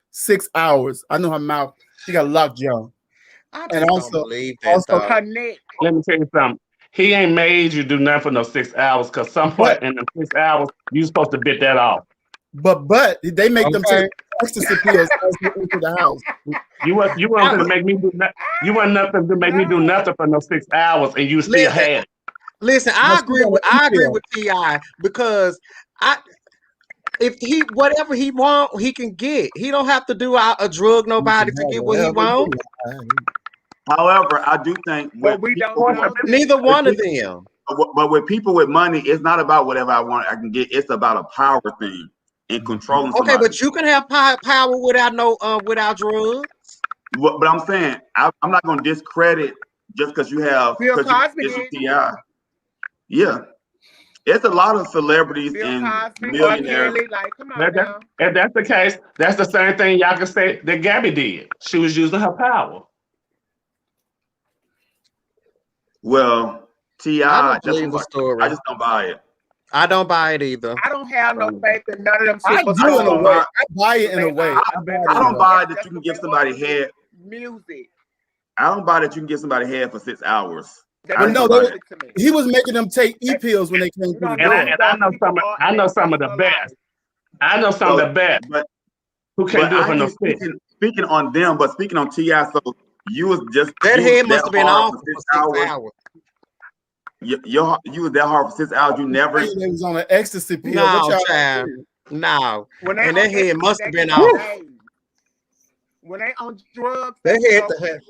6 hours. I know her mouth. She got locked jaw. And also her neck. Let me tell you something. He ain't made you do nothing for no 6 hours because some point in the 6 hours you're supposed to bit that off. But they make them take ecstasy pills into the house. You weren't to make me do nothing. You weren't nothing to make me do nothing for no 6 hours, and you still had it. Listen, I agree with T.I. because if he whatever he want, he can get. He don't have to do a drug nobody to get what he want. However, I do think neither one of them. But with people with money, it's not about whatever I want I can get. It's about a power thing and controlling somebody. Okay, but you can have power without without drugs. But I'm saying I'm not going to discredit just because you have T.I. Yeah, it's a lot of celebrities and millionaires. If that's the case, that's the same thing y'all can say that Gabby did. She was using her power. Well, T.I. I don't believe the story. I just don't buy it. I don't buy it either. I don't have no faith in none of them. I buy it in a way. I don't buy that you can give somebody head. Music. I don't buy that you can give somebody head for 6 hours. But no, he was making them take e-pills when they came through the door. And I know some of the best. I know some of the best. Who can't do it for no speaking on them, but speaking on T.I. So you was just that head must have been off for 6 hours. You was that hard for 6 hours. You never. It was on an ecstasy pill. No, child. No. And that head must have been off. When they on drugs,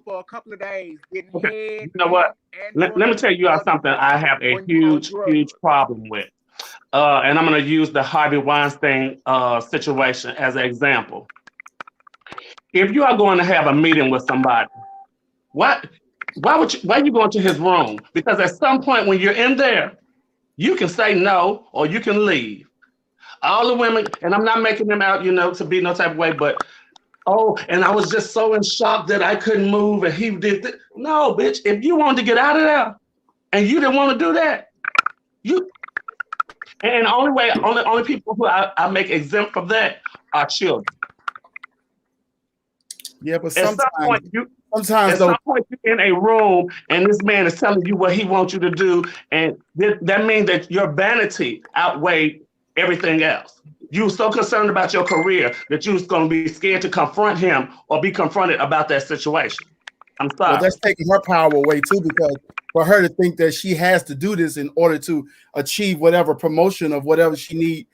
for a couple of days, getting head. You know what? Let me tell you all something I have a huge problem with. and I'm going to use the Harvey Weinstein situation as an example. If you are going to have a meeting with somebody, why are you going to his room? Because at some point when you're in there, you can say no or you can leave. All the women, and I'm not making them out, to be no type of way, but and I was just so in shock that I couldn't move and he did this. No, bitch, if you wanted to get out of there and you didn't want to do that, and the only people who I make exempt from that are children. Yeah, but at some point you're in a room and this man is telling you what he wants you to do, and that means that your vanity outweighed everything else. You were so concerned about your career that you was going to be scared to confront him or be confronted about that situation. I'm sorry. Well, that's taking her power away too, because for her to think that she has to do this in order to achieve whatever promotion of whatever she need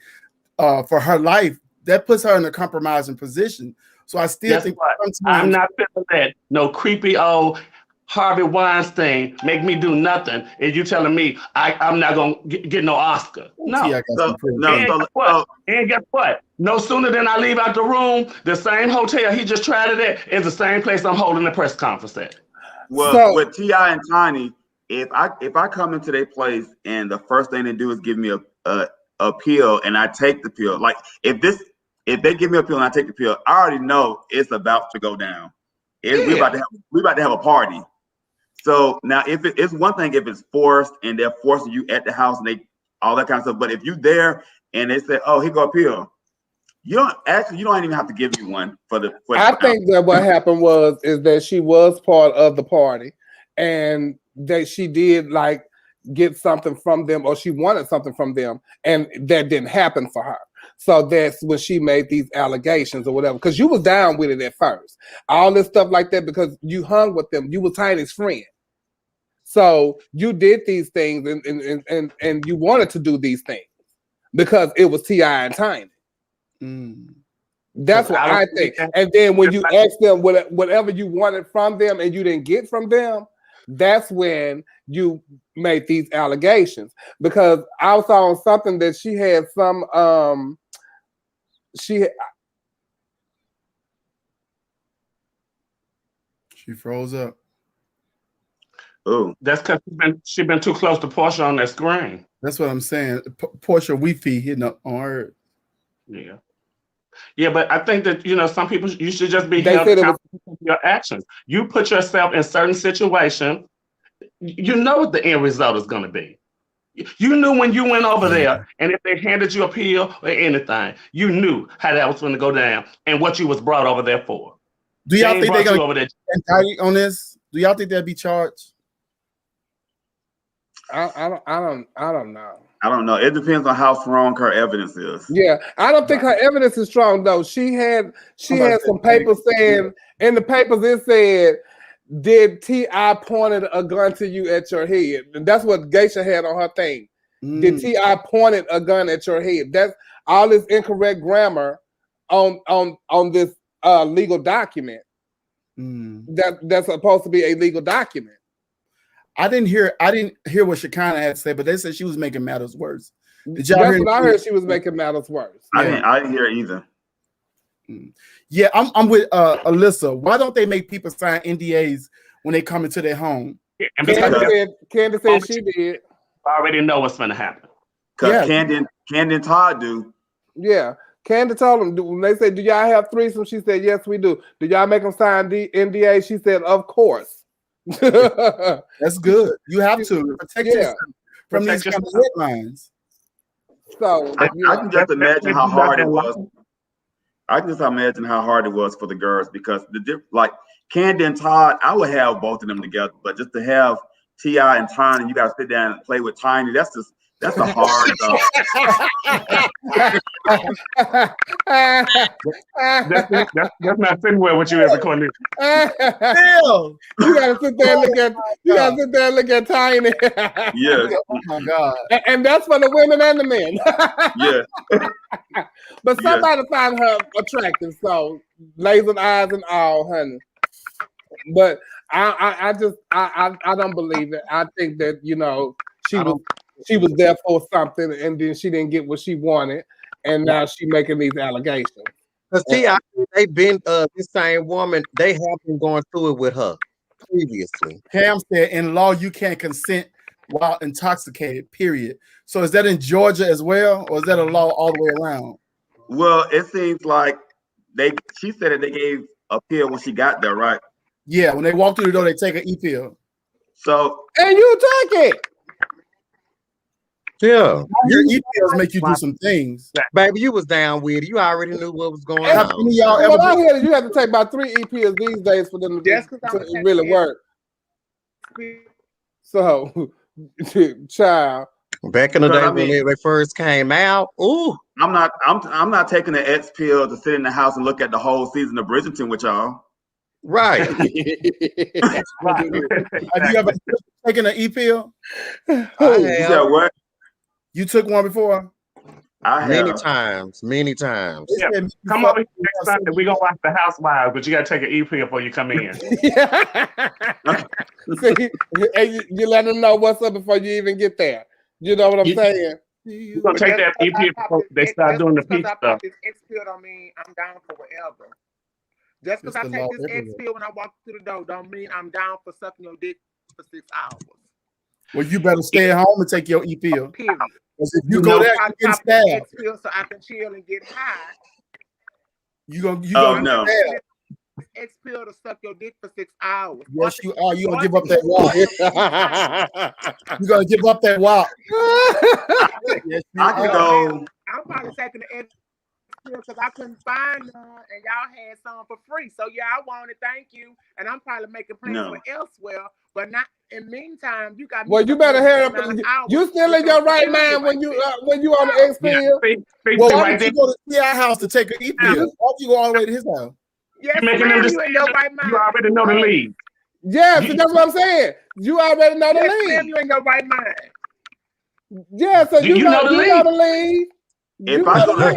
for her life, that puts her in a compromising position. So I still think I'm not feeling that. No creepy old Harvey Weinstein make me do nothing, and you telling me I'm not gonna get no Oscar? No. And guess what? No sooner than I leave out the room, the same hotel he just tried it at is the same place I'm holding the press conference at. Well, with T.I. and Tiny, if I come into their place and the first thing they do is give me a pill and I take the pill, like if they give me a pill and I take the pill, I already know it's about to go down. We're about to have a party. So now, if it's one thing if it's forced and they're forcing you at the house and all that kind of stuff, but if you there and they say, "Oh, here go a pill," you don't even have to give you one for the. I think that what happened is that she was part of the party, and that she did like get something from them, or she wanted something from them, and that didn't happen for her. So that's when she made these allegations or whatever, because you was down with it at first. All this stuff like that because you hung with them. You were Tiny's friend. So you did these things and you wanted to do these things because it was T.I. and Tiny. That's what I think. And then when you asked them whatever you wanted from them and you didn't get from them, that's when you made these allegations. Because I saw on something that she had some she froze up. Oh, that's because she's been too close to Portia on that screen. That's what I'm saying. Portia Wi-Fi hitting up on her. Yeah, but I think that some people you should just be held accountable for your actions. You put yourself in certain situations. You know what the end result is going to be. You knew when you went over there, and if they handed you a pill or anything, you knew how that was going to go down and what you was brought over there for. Do y'all think they're going to indict on this? Do y'all think they'll be charged? I don't know. I don't know. It depends on how strong her evidence is. Yeah, I don't think her evidence is strong though. She had some papers saying in the papers it said, "Did T.I. pointed a gun to you at your head?" And that's what Geisha had on her thing. Did T.I. pointed a gun at your head? That's all this incorrect grammar on this legal document. That's supposed to be a legal document. I didn't hear what Shekinah had to say, but they said she was making matters worse. Did y'all hear? I heard she was making matters worse. I didn't hear either. Yeah, I'm with Alyssa. Why don't they make people sign NDAs when they come into their home? Yeah, Candace said she did. I already know what's going to happen. Because Candace Todd do. Yeah. Candace told them, when they said, "Do y'all have threesomes?" She said, "Yes, we do." "Do y'all make them sign NDA?" She said, "Of course." That's good. You have to protect yourself from these kind of headlines. So I can just imagine how hard it was. I can just imagine how hard it was for the girls because like Candy and Todd, I would have both of them together, but just to have T.I. and Tiny, you got to sit down and play with Tiny. That's a hard that's not sitting well with you as a Cornelius. Still, you gotta sit there and look at Tiny. Yes. Oh my God. And that's for the women and the men. Yeah. But somebody find her attractive, so laser eyes and all, honey. But I don't believe it. I think that she was she was there for something, and then she didn't get what she wanted, and now she making these allegations. Cause see, they've been this same woman. They have been going through it with her previously. Cam said, in law, you can't consent while intoxicated. Period. So is that in Georgia as well, or is that a law all the way around? Well, it seems like she said that they gave a pill when she got there, right? Yeah, when they walk through the door, they take an e-pill. So and you take it. Yeah, your e-pills make you do some things. Baby, you was down with it. You already knew what was going on. What I hear is you have to take about 3 e-pills these days for them to really work. So, child. Back in the day when they first came out, I'm not taking the X pill to sit in the house and look at the whole season of Bridgerton with y'all. Right. Have you ever taken an e-pill? I have. Yeah, what? You took one before? Many times. Yeah. Come over here next Sunday. We're gonna watch The Housewives, but you gotta take an e-pill before you come in. See, and you let them know what's up before you even get there. You know what I'm saying? You're gonna take that e-pill before they start doing the peach stuff. This X pill don't mean I'm down for whatever. Just because I take this X pill when I walk through the door don't mean I'm down for sucking your dick for 6 hours. Well, you better stay at home and take your e-pill. Period. Because if you go there, you get stabbed. X pill so I can chill and get high. You gonna X pill to suck your dick for 6 hours. Yes, you are. You gonna give up that walk. You gonna give up that walk. Yes, I'm probably taking the X pill because I couldn't find none, and y'all had some for free. So yeah, I wanted. Thank you, and I'm probably making plans for elsewhere, but not. In the meantime, you got. Well, you better hurry up. You still in your right mind when you on the X pill. Well, why don't you go to the house to take an e-pill? Why don't you go all the way to his house? Yes, making them decisions. You already know the lead. Yeah, so that's what I'm saying. You already know the lead. You in your right mind. Yeah, so you know the lead. If I go just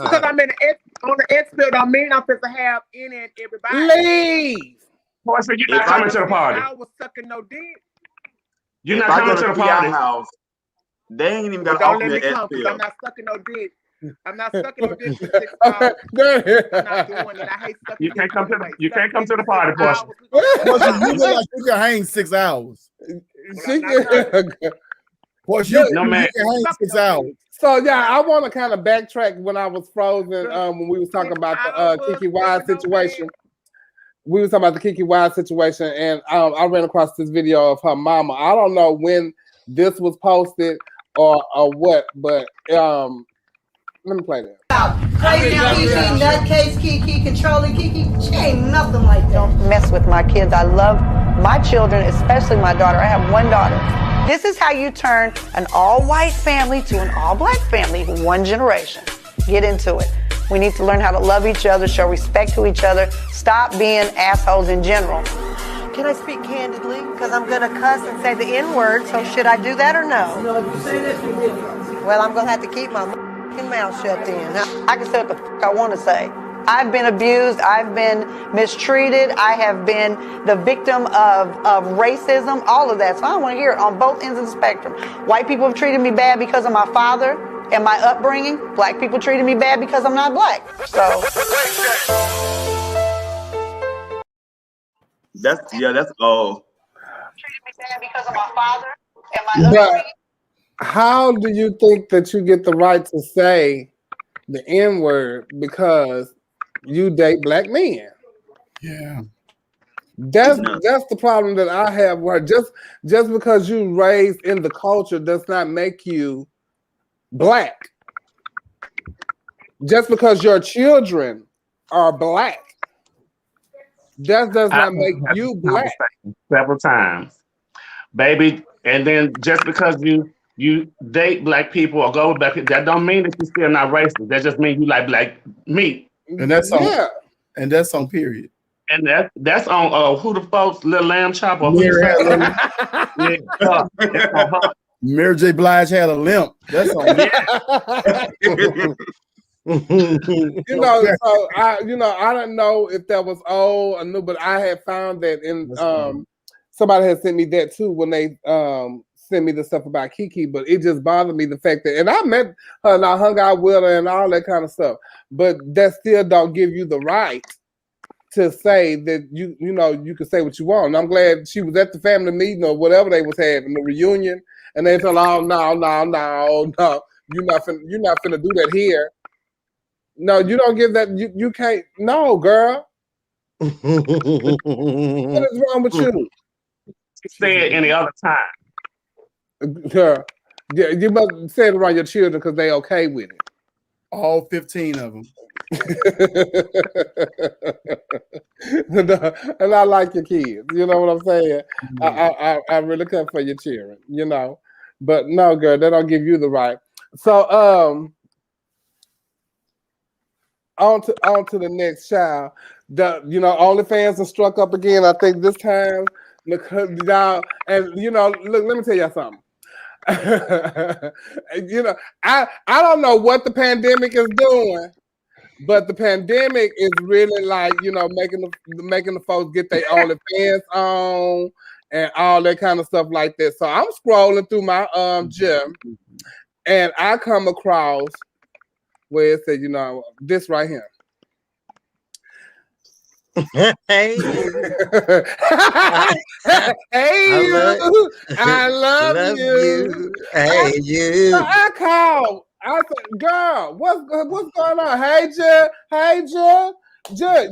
because I'm on the X pill don't mean I'm supposed to have any and everybody. Leave. Boy, so you're not coming to the party. I was sucking no dick. You're not coming to the party. House, they ain't even got to offer me an X pill. I'm not sucking no dick. I'm not sucking no dick for 6 hours. I'm not doing it. I hate sucking. You can't come to the party, Portia. You look like you can hang 6 hours. Portia, no man. You can hang 6 hours. So yeah, I want to kind of backtrack when I was frozen when we was talking about the Kiki Wyatt situation. We was talking about the Kiki Wyatt situation, and I ran across this video of her mama. I don't know when this was posted or what, but let me play that. Crazy Kiki, nutcase Kiki, controlling Kiki. She ain't nothing like that. Don't mess with my kids. I love my children, especially my daughter. I have one daughter. This is how you turn an all-white family to an all-black family in one generation. Get into it. We need to learn how to love each other, show respect to each other, stop being assholes in general. Can I speak candidly? Because I'm going to cuss and say the N-word, so should I do that or no? No, if you say this, you will. Well, I'm going to have to keep my mouth shut then. I can say what the fuck I want to say. I've been abused. I've been mistreated. I have been the victim of racism, all of that. So I want to hear it on both ends of the spectrum. White people have treated me bad because of my father and my upbringing. Black people treated me bad because I'm not black. So that's all. Treated me bad because of my father and my upbringing. How do you think that you get the right to say the N-word because you date black men? Yeah. That's the problem that I have, where just because you raised in the culture does not make you black. Just because your children are black, that does not make you black. Several times, baby. And then just because you date black people or go with black people, that don't mean that you're still not racist. That just means you like black meat. And that's on, and that's on period. And that's on who the folks, Lil Lamb Chop or Mary J. Blige had a limp. That's on. So I don't know if that was old or new, but I had found that in somebody had sent me that too when they send me the stuff about Kiki, but it just bothered me the fact that, and I met her and I hung out with her and all that kind of stuff, but that still don't give you the right to say that you can say what you want. And I'm glad she was at the family meeting or whatever they was having, the reunion, and they told her, oh, no, you're not finna do that here. No, you don't give that. You can't. No, girl. What is wrong with you? Say it any other time. Girl, yeah, you must say it around your children because they okay with it. All 15 of them. And I like your kids. You know what I'm saying? I really come for your children. You know, but no, girl, they don't give you the right. So on to the next child. OnlyFans are struck up again. I think this time, y'all, and look, let me tell y'all something. I don't know what the pandemic is doing, but the pandemic is really like making the folks get their OnlyFans on and all that kind of stuff like that. So I'm scrolling through my gym, and I come across where it said, this right here. Hey, I love you. Hey, you. So I called. I said, girl, what's going on? Hey, Jill,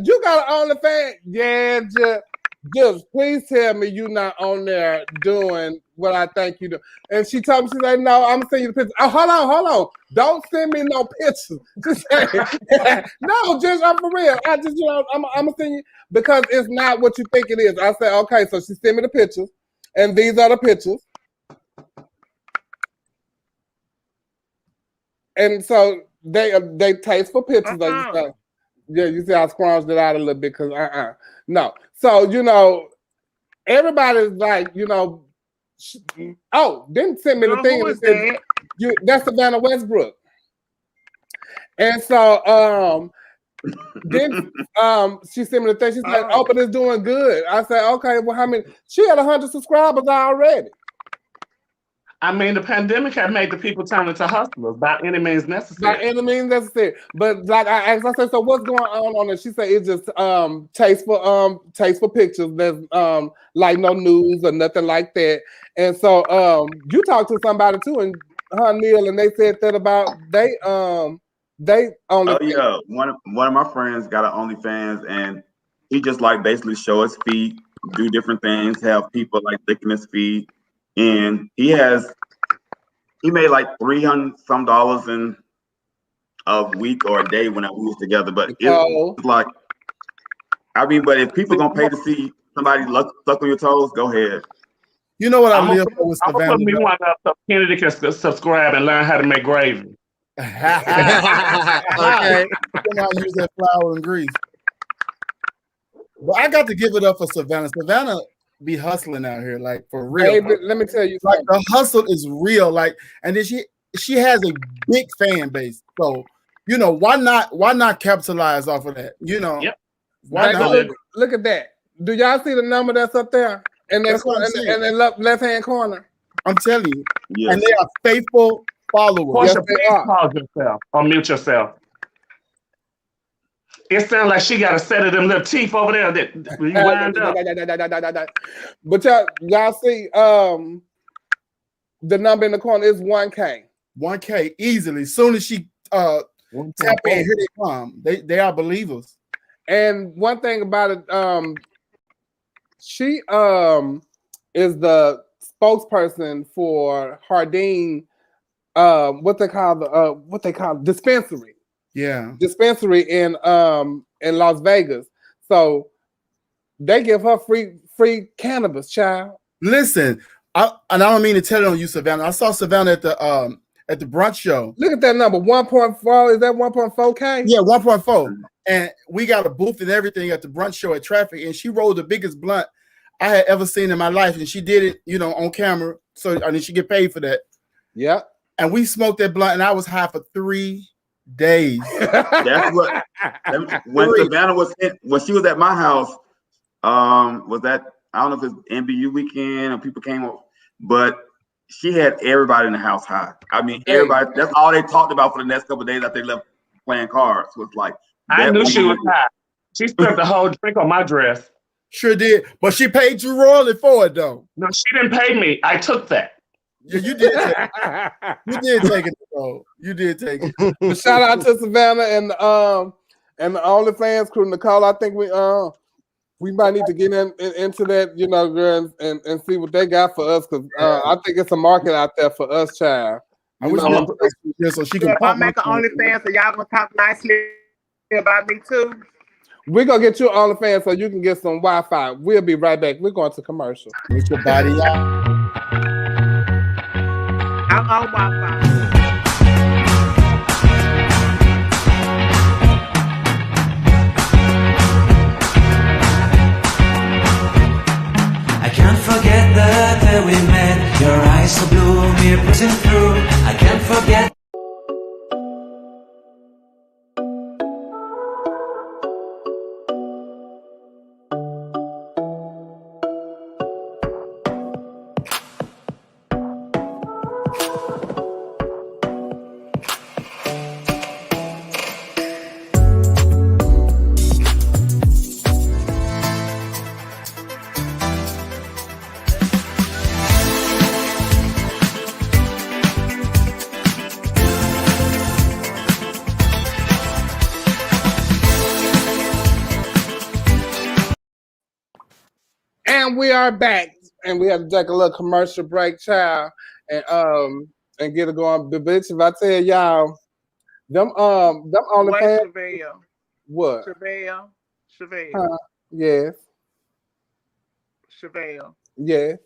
you got an OnlyFans? Yeah, just please tell me you're not on there doing what I think you do. And she told me, she said, no, I'm gonna send you the picture. Oh, hold on. Don't send me no pictures. No, just I'm for real. I just, I'm gonna send you because it's not what you think it is. I said, okay, so she sent me the pictures, and these are the pictures. And so they tasteful pictures. You see I scrounged it out a little bit because no. So everybody's like, didn't send me the thing. Who is that? That's Savannah Westbrook. And so then she sent me the thing. She said, "Oh, but it's doing good." I said, "Okay, well, how many?" She had 100 subscribers already. I mean, the pandemic had made the people turn into hustlers by any means necessary. By any means necessary. But like I asked, I said, "So what's going on it?" She said, "It's just tasteful pictures. There's like no news or nothing like that." And so you talked to somebody too, and Neil, and they said that about they only. Oh yeah, one of my friends got an OnlyFans, and he just like basically show his feet, do different things, have people like licking his feet, and he made like $300 some in a week or a day when we was together. But it's like, I mean, but if people gonna pay to see somebody suck on your toes, go ahead. You know what I live for with Savannah? I'm gonna put me one up so Kennedy can subscribe and learn how to make gravy. Okay. I use that flour and grease. But I got to give it up for Savannah. Savannah be hustling out here, like for real. Hey, let me tell you, like the hustle is real. Like, and then she has a big fan base. So why not capitalize off of that? Yep. Why not? Look at that. Do y'all see the number that's up there in that left hand corner? I'm telling you. Yes. And they are faithful followers. Portia, please pause yourself or mute yourself. It sounds like she got a set of them little teeth over there that you wind up. But y'all see the number in the corner is 1K. 1K easily. Soon as she tap in, here they come. They are believers. And one thing about it, she is the spokesperson for Hardin. What they call dispensary. Yeah, dispensary in Las Vegas. So they give her free cannabis, child. Listen, I don't mean to tell it on you, Savannah. I saw Savannah at the brunch show. Look at that number, 1.4. Is that 1.4K? Yeah, 1.4. And we got a booth and everything at the brunch show at Traffic, and she rolled the biggest blunt I had ever seen in my life, and she did it, on camera. So she get paid for that. Yeah. And we smoked that blunt, and I was high for 3 days. That's what when Savannah when she was at my house, was that, I don't know if it's NBU weekend or people came up, but she had everybody in the house high. I mean, everybody. That's all they talked about for the next couple of days after they left playing cards. Was like, I knew she was high. She spent the whole drink on my dress. Sure did, but she paid you royally for it though. No, she didn't pay me. I took that. Yeah, you did. You did take it, though. You did take it. But shout out to Savannah and the OnlyFans crew. Nicole, I think we might need to get into that, you know, girl, and see what they got for us, because I think it's a market out there for us, child. I wish so she can. If I make an OnlyFans, so y'all gonna talk nicely about me too. We're gonna get you on OnlyFans so you can get some Wi-Fi. We'll be right back. We're going to commercial. With your body out. I'm on Wi-Fi. I can't forget the day we met. Your eyes so blue, me pressing through. I can't forget. And we are back, and we have to take a little commercial break, child, and get it going. But bitch, if I tell y'all, them OnlyFans. What? Chevelle. Yes. Chevelle. Yes.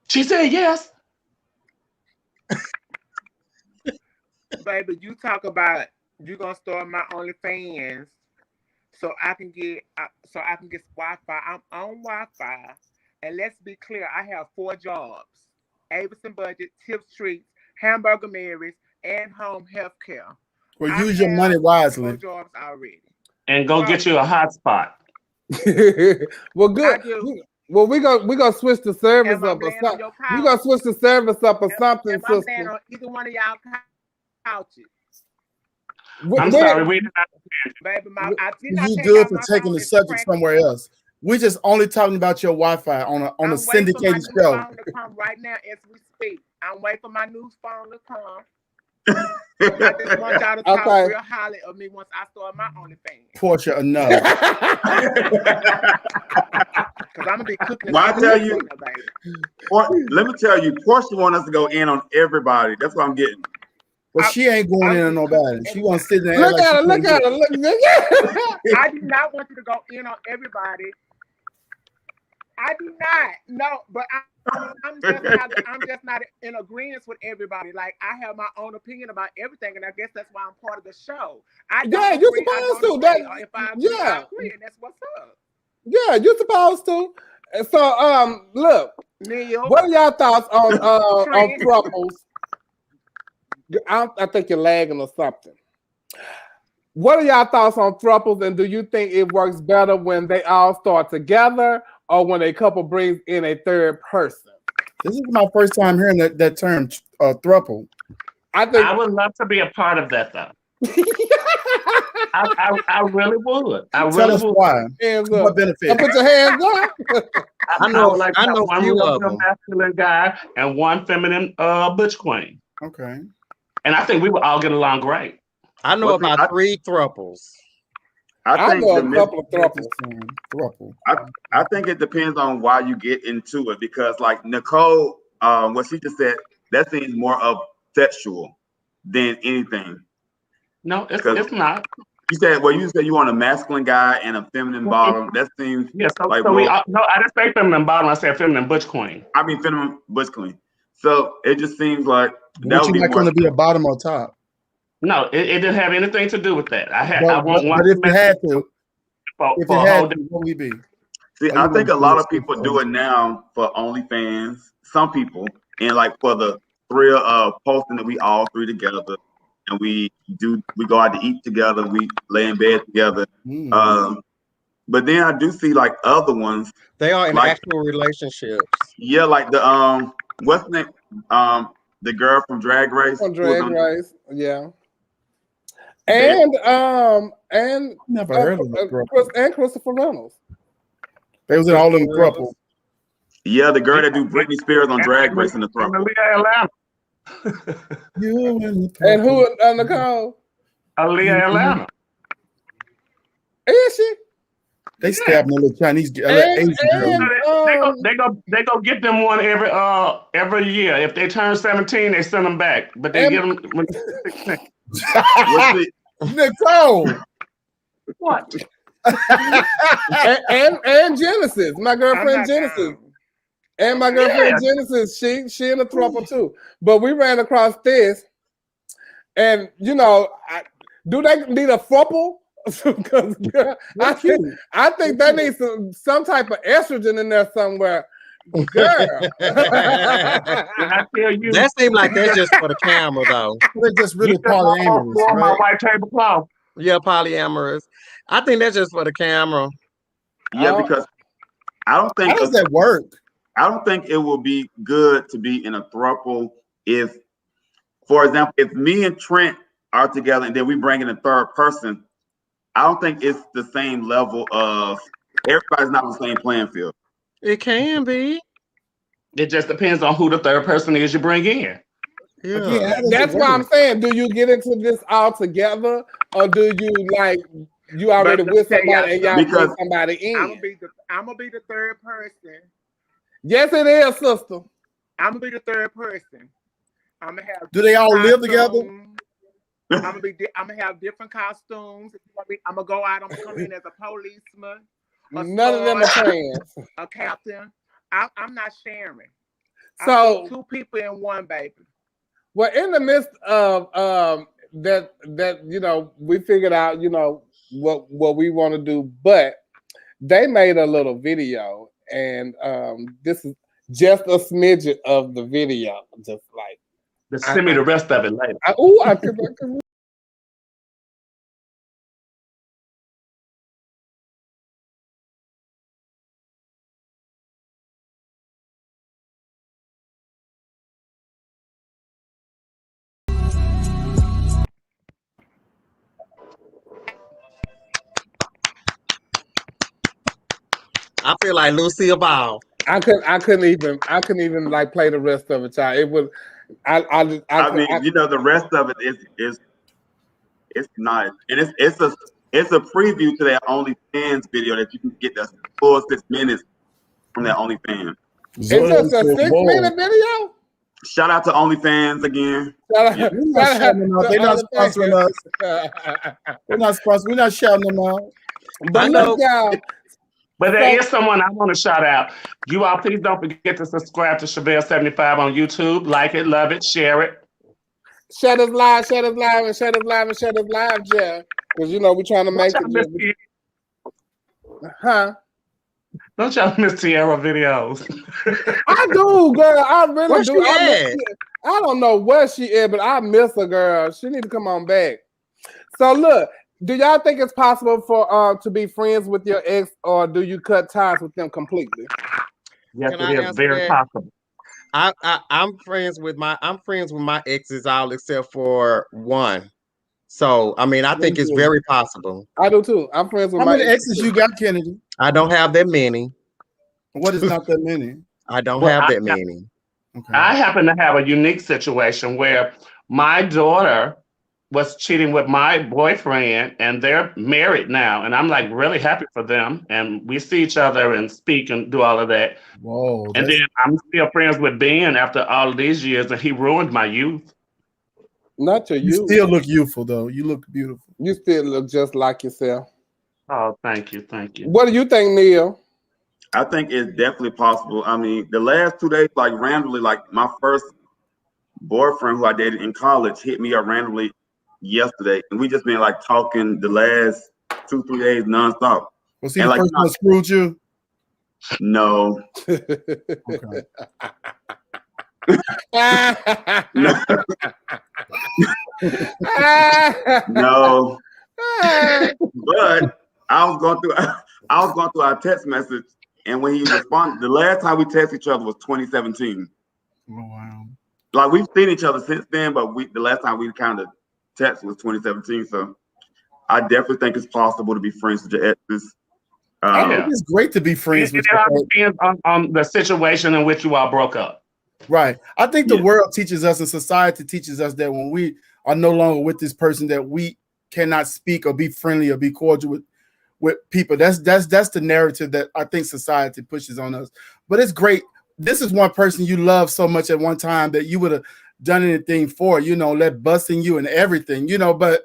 She said yes. Baby, you talk about you gonna start my OnlyFans. So I can get Wi-Fi. I'm on Wi-Fi, and let's be clear, I have 4 jobs: Avison Budget, Tip Streets, Hamburger Mary's, and Home Healthcare. Well, use your money wisely. 4 jobs already. And go get you a hotspot. Well, good. Well, we gonna switch the service up or something. We gonna switch the service up or something, Am I sister. laying on either one of y'all couches? I'm sorry, we did not. Baby, You good for taking the subject somewhere else. We're just only talking about your Wi-Fi on a syndicated show. I'm waiting for my new phone to come right now as we speak. I'm waiting for my new phone to come. I just want y'all to talk real highly of me once I start my OnlyFans. Portia, enough. Because I'm gonna be cooking. Well, I tell you, let me tell you, Portia wants us to go in on everybody. That's what I'm getting. Well, she ain't going in on nobody. She wants to sit there. Look at her. Look at her. I do not want you to go in on everybody. I do not. No, but I'm just not in agreement with everybody. Like, I have my own opinion about everything, and I guess that's why I'm part of the show. Yeah, you're supposed to. That's what's up. Yeah, you're supposed to. And so, look, Neil, what are y'all thoughts on thruples? I think you're lagging or something. What are y'all thoughts on thruples, and do you think it works better when they all start together or when a couple brings in a third person? This is my first time hearing that term, thruple. I would love to be a part of that, though. I really would. Tell us why. What benefit? Put your hands up. I know one real masculine guy and one feminine butch queen. Okay. And I think we would all get along great. I know about 3 thruples. I know a couple of thruples. I think it depends on why you get into it, because like Nicole, what she just said, that seems more of sexual than anything. No, it's not. You said you want a masculine guy and a feminine bottom. That seems like no, I didn't say feminine bottom. I said feminine butch queen. I mean feminine butch queen. So it just seems like that would be going to be a bottom or top. No, it didn't have anything to do with that. I want one. But if you had to, what would we be? See, I think a lot of people do it now for OnlyFans. Some people, and like for the thrill of posting that we all 3 together, and we go out to eat together. We lay in bed together. But then I do see like other ones. They are in like, actual relationships. Yeah, like the what's the name? The girl from Drag Race. From Drag Race, yeah. And never heard of and Christopher Reynolds. They was in all them couples. Yeah, the girl that do Britney Spears on Drag Race in the throuple. And who? Nicole. Aaliyah Atlanta. Is she? They stabbed a little Chinese Asian girl. They go get them one every year. If they turn 17, they send them back. But they get them when they're 16. Nicole. What? and Genesis, my girlfriend Genesis. And my girlfriend Genesis, she in the throuple too. But we ran across this, and do they need a throuple? I think they need some type of estrogen in there somewhere. Girl. I tell you, that seems like that's just for the camera, though. They're just really polyamorous. Right? My white tablecloth. Yeah, polyamorous. I think that's just for the camera. Yeah, because I don't think. How does that work? I don't think it will be good to be in a throuple if, for example, if me and Trent are together and then we bring in a third person. I don't think it's the same level of everybody's not on the same playing field. It can be. It just depends on who the third person is you bring in. Yeah, that's why I'm saying, do you get into this all together, or do you already with somebody and y'all bring somebody in? I'm gonna be the third person. Yes, it is, sister. I'm gonna be the third person. I'm gonna have. Do they all live together? I'm gonna have different costumes. I'm gonna go out. I'm gonna come in as a policeman. None of them are trans. A captain. I'm not sharing. So two people in one, baby. Well, in the midst of that we figured out what we want to do, but they made a little video, and this is just a smidget of the video, just like. Send me the rest of it later. I could. I feel like Lucille Ball. I couldn't even like play the rest of it, child. It was. I mean, the rest of it is not, and it's a preview to that OnlyFans video that you can get the full 6 minutes from that OnlyFans. It's just a 6-minute video. Shout out to OnlyFans again. They're not sponsoring us. We're not sponsoring. We're not shouting them out. But look, y'all. But there is someone I want to shout out. You all, please don't forget to subscribe to Chevelle75 on YouTube. Like it, love it, share it. Share us live, and share us live, yeah. Because we're trying to make it. Huh? Don't y'all miss Tiara videos? I do, girl. I really Where do. I don't know where she is, but I miss her, girl. She need to come on back. So look. Do y'all think it's possible for to be friends with your ex, or do you cut ties with them completely? Yes, it is very possible. I'm friends with my exes all except for one. So I mean, I think it's very possible. I do too. I'm friends with How many exes you got, Kennedy? I don't have that many. What is not that many? I don't have that many. Okay. I happen to have a unique situation where my daughter was cheating with my boyfriend, and they're married now, and I'm like really happy for them, and we see each other and speak and do all of that. Whoa! And then I'm still friends with Ben after all of these years, and he ruined my youth. Not your youth. You still look youthful, though. You look beautiful. You still look just like yourself. Oh, thank you. What do you think, Neil? I think it's definitely possible. I mean, the last 2 days, like randomly, like my first boyfriend who I dated in college hit me up randomly yesterday, and we just been like talking the last 2-3 days nonstop. Was he the first one that screwed you? No. No. But I was going through I was going through our text message, and when he responded, the last time we texted each other was 2017. Oh, wow. Like we've seen each other since then, but the last time we kind of text was 2017. So I definitely think it's possible to be friends with your exes. I think it's great to be friends with your ex. It depends on the situation in which you all broke up. Right. I think the world teaches us and society teaches us that when we are no longer with this person, that we cannot speak or be friendly or be cordial with people. That's the narrative that I think society pushes on us. But it's great. This is one person you love so much at one time that you would have done anything for, let busting you and everything, but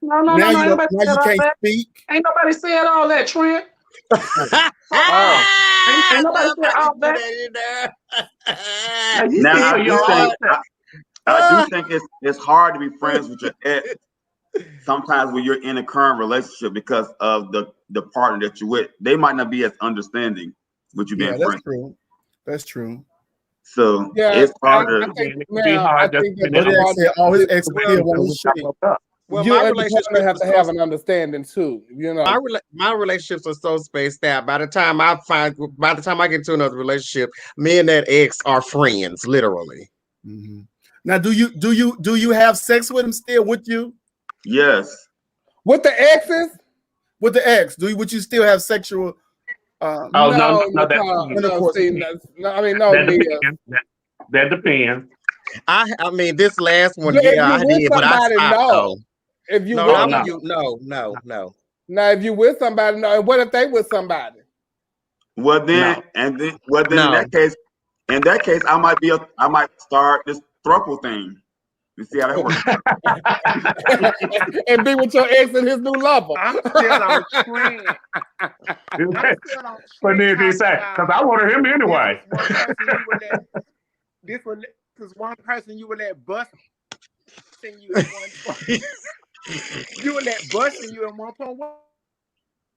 now you can't speak. Ain't nobody said all that, Trent. Ain't nobody said all that. I do think it's hard to be friends with your ex sometimes when you're in a current relationship because of the partner that you're with. They might not be as understanding with you being friends. True. That's true. So it's harder. Well, my relationships have to have an understanding too. My relationships are so spaced out. By the time I get to another relationship, me and that ex are friends, literally. Mm-hmm. Now, do you have sex with him still? With you? Yes. With the exes? With the ex, would you still have sexual? No. That depends. I mean, this last one, I did, but I stopped. If you no. Now, if you with somebody, no. And what if they with somebody? Well, then, in that case, I might start this throuple thing. You see how that works? And be with your ex and his new lover. I'm still on trend. But then they say, because I wanted him anyway. This one person you would let bust you at one point. You would let busting you at 1.1.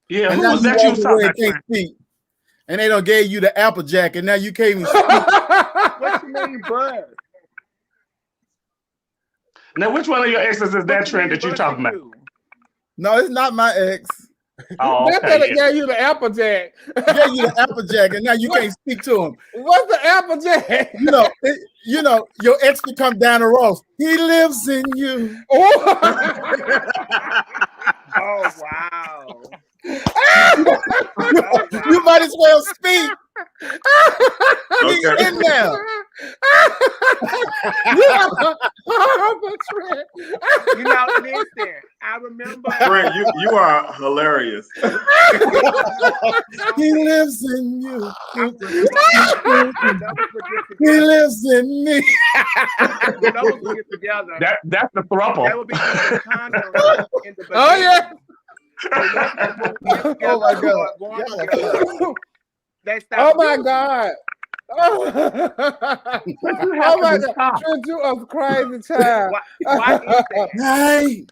Yeah, and who was that you talking about? And they don't gave you the Applejack, and now you can't even speak. What you mean, buzz? Now, which one of your exes is that Trent that you talking about? No, it's not my ex. Oh, okay. That's that gave you the Applejack. Gave you the Applejack, and now you can't speak to him. What's the Applejack? Your ex can come down the road. He lives in you. Oh wow. You might as well speak. He's in there. Listen, I remember. Friend, you are hilarious. He lives in you. He lives in me. Those would get together. That's the throuple. That would be the condom in the oh yeah. Oh my god. Oh my god. Oh my god. Trent, you a crazy child. Why is that? Hey.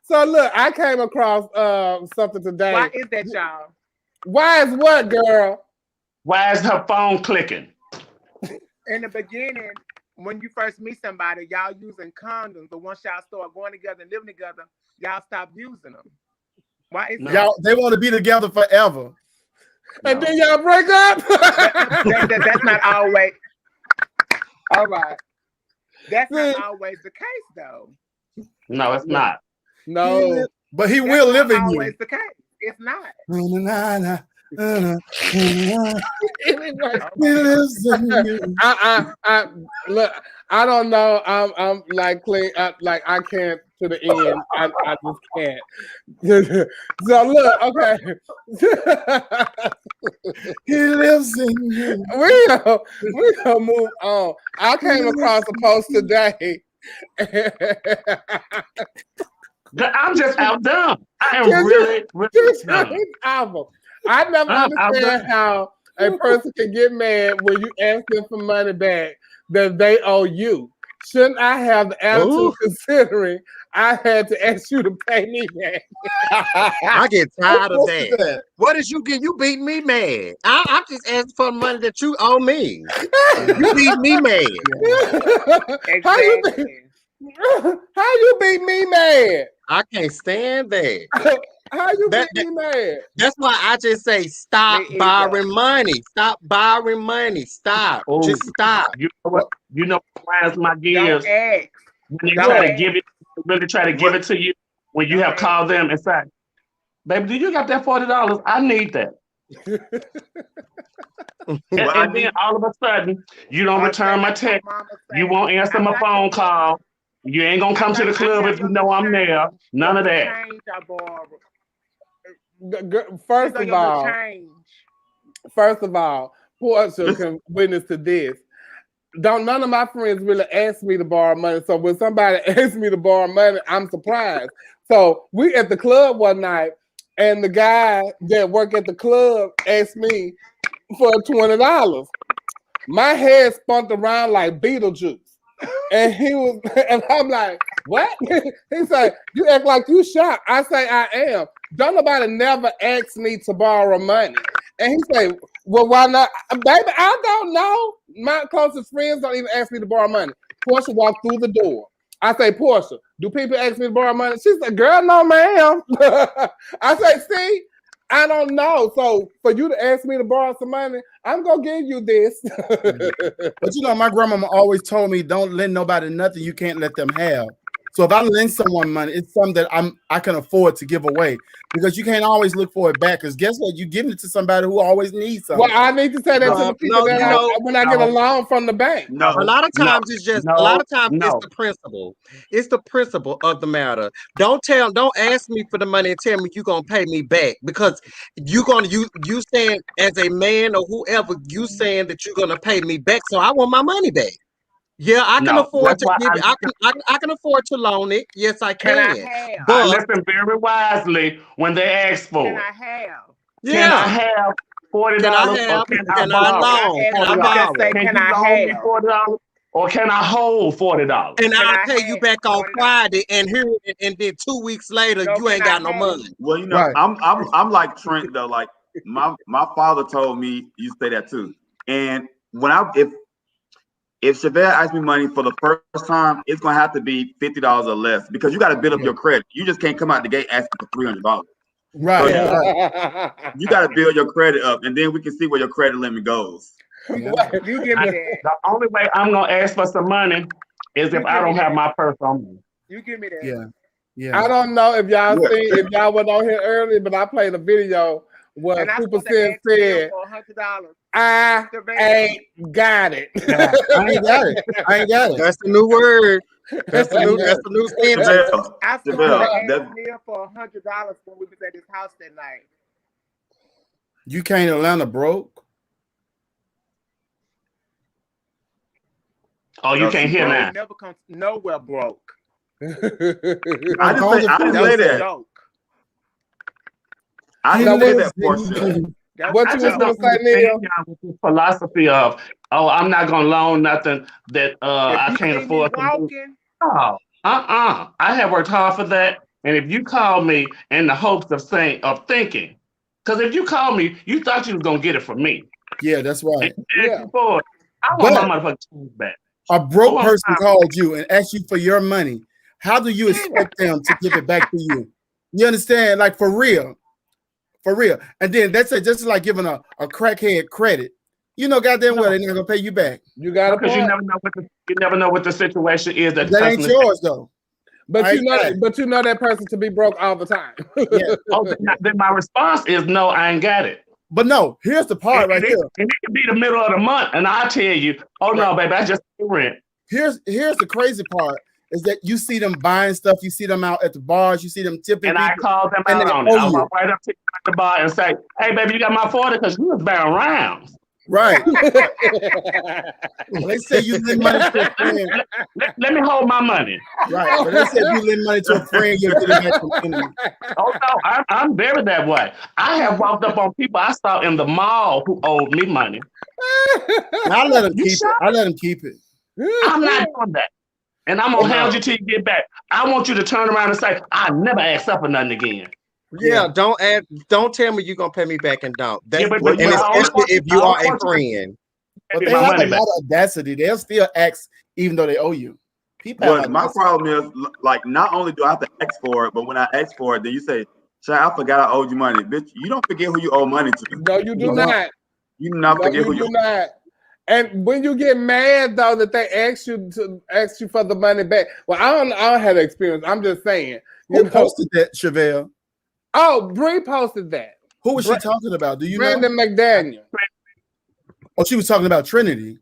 So look, I came across something today. Why is that, y'all? Why is what, girl? Why is her phone clicking? In the beginning, when you first meet somebody, y'all using condoms, but once y'all start going together and living together, y'all stop using them. Why is y'all? They want to be together forever, and then y'all break up. That's not always. All right, that's not always the case, though. No, it's not. No, but he will live in you. Always the case. It's not. He lives in you. Look, I don't know. I'm like clean. I can't to the end. I just can't. So look, okay. He lives in you. We gonna move on. I came across a post today. I'm just outdone. I am really done. I never understand how a person can get mad when you ask them for money back that they owe you. Shouldn't I have the attitude considering I had to ask you to pay me back? I get tired of that. What did you get? You beat me mad. I'm just asking for money that you owe me. You beat me mad. How you beat me mad? I can't stand that. How you get me mad? That's why I just say stop borrowing money. Stop borrowing money. Stop. Just stop. You know what? You know what grinds my gears? Don't ask. When they try to give it, really try to give it to you when you have called them and said, "Baby, do you got that $40? I need that." and then all of a sudden, you don't return my text. You won't answer my phone call. You ain't gonna come to the club if you know I'm there. None of that. First of all, Portia can witness to this. None of my friends really ask me to borrow money. So when somebody asks me to borrow money, I'm surprised. So we at the club one night, and the guy that worked at the club asked me for $20. My head spun around like Beetlejuice. And and I'm like, what? He said, you act like you shocked. I say, I am. Don't nobody never ask me to borrow money. And he said, well, why not? Baby, I don't know. My closest friends don't even ask me to borrow money. Portia walked through the door. I say, Portia, do people ask me to borrow money? She said, girl, no, ma'am. I say, see, I don't know. So for you to ask me to borrow some money, I'm going to give you this. But you know, my grandmama always told me, don't lend nobody nothing you can't let them have. So if I lend someone money, it's something that I can afford to give away, because you can't always look for it back. Because guess what? You're giving it to somebody who always needs something. Well, I need to say that to the people when I get a loan from the bank. No, a lot of times it's just it's the principle. It's the principle of the matter. Don't ask me for the money and tell me you're gonna pay me back, because you saying as a man or whoever, you saying that you're gonna pay me back. So I want my money back. Yeah, I can afford to give it. I can afford to loan it. Yes, I can. But I listen very wisely when they ask for it. Can I have $40 or can I loan? Can I loan me $40 or can I hold $40? And I'll pay you back on Friday, and then 2 weeks later you ain't got no money. Well, you know, I'm like Trent though. Like my father told me you say that too. And when if Chevelle asks me money for the first time, it's gonna have to be $50 or less, because you got to build up your credit. You just can't come out the gate asking for $300. Right. So, you got to build your credit up, and then we can see where your credit limit goes. You give me that. The only way I'm gonna ask for some money is if I don't have my purse on me. You give me that. Yeah. I don't know if y'all if y'all went on here early, but I played a video where Super said, I ain't got it. I ain't got it. That's the new word. That's the new standard. I saw that meal for $100 when we was at his house that night. You came to Atlanta broke? Oh, you can't hear that. Never comes nowhere broke. I didn't say that. I didn't say that portion. What you was going to say, Neil? With this philosophy of, I'm not going to loan nothing that I can't afford to do. Oh, I have worked hard for that. And if you call me in the hopes of thinking, because if you call me, you thought you was going to get it from me. Yeah, that's right. I want my motherfucking change back. A broke person called you and asked you for your money. How do you expect them to give it back to you? You understand? Like, for real. For real. And then that's it, just like giving a crackhead credit. You know, goddamn well, they're not gonna pay you back. You got because you never know what the situation is. That ain't yours though. But you know that person to be broke all the time. Yeah. Then my response is no, I ain't got it. But no, here's the part right here. And it could be the middle of the month, and I tell you, no, baby, I just pay rent. Here's the crazy part. Is that you see them buying stuff, you see them out at the bars, you see them tipping. And people, I call them out on it. I walk right up to the bar and say, hey, baby, you got my 40? Because you was buying rounds. Right. They say you lend money to a friend. Let me hold my money. Right. But they said you lend money to a friend, you'll get it back from the enemy. Oh, no, I'm very that way. I have walked up on people I saw in the mall who owed me money. I let them keep it. I let them keep it. I'm not doing that. And I'm gonna hound you till you get back. I want you to turn around and say, I never ask up for nothing again. Yeah, don't tell me you're gonna pay me back and don't. That's and especially if you are a friend. But they have a lot of audacity. They'll still ask even though they owe you. People my problem is, like, not only do I have to ask for it, but when I ask for it, then you say, Child, I forgot I owed you money, bitch. You don't forget who you owe money to. No, you do not. You do not forget who you you do not. And when you get mad though that they ask you for the money back, well, I don't have the experience. I'm just saying. Who posted that, Chevelle? Oh, Bree posted that. Who was she talking about? Do you Brandon know? McDaniel. Oh, she was talking about Trinity.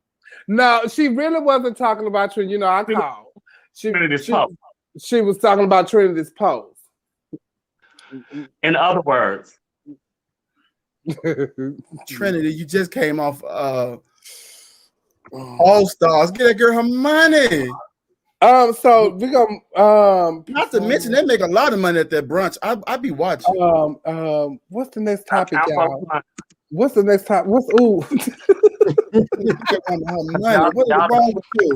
No, she really wasn't talking about Trinity. You know, I called. Trinity's post. She was talking about Trinity's post. In other words, Trinity, you just came off All Stars. Get that girl her money. So we gonna not to mention they make a lot of money at that brunch. I be watching. What's the next topic, y'all? What's the next topic? What's What is wrong with you?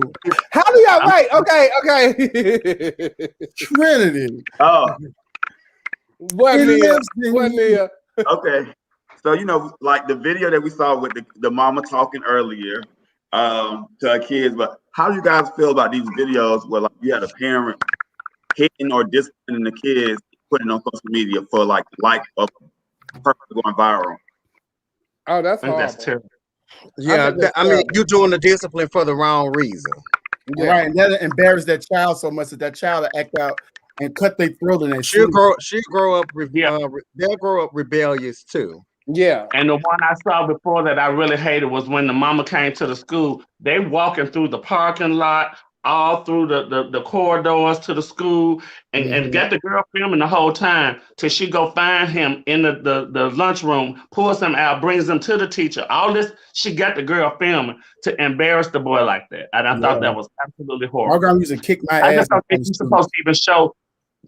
How do y'all wait? Okay. Trinity. Oh. What Nia? Okay. So, you know, like the video that we saw with the mama talking earlier to her kids, but how do you guys feel about these videos where like you had a parent hitting or disciplining the kids, putting on social media for like of person going viral? Oh, that's horrible. That's terrible. Yeah, I mean, you're doing the discipline for the wrong reason. Yeah. Right, and that'll embarrass that child so much that child will act out and cut their throat in that. She'll grow up. They'll grow up rebellious too. Yeah. And the one I saw before that I really hated was when the mama came to the school. They walking through the parking lot, all through the corridors to the school, and got the girl filming the whole time till she go find him in the lunchroom, pulls him out, brings him to the teacher. All this, she got the girl filming to embarrass the boy like that. And I thought that was absolutely horrible. My grandma used to kick my ass. I just don't think you're supposed to even show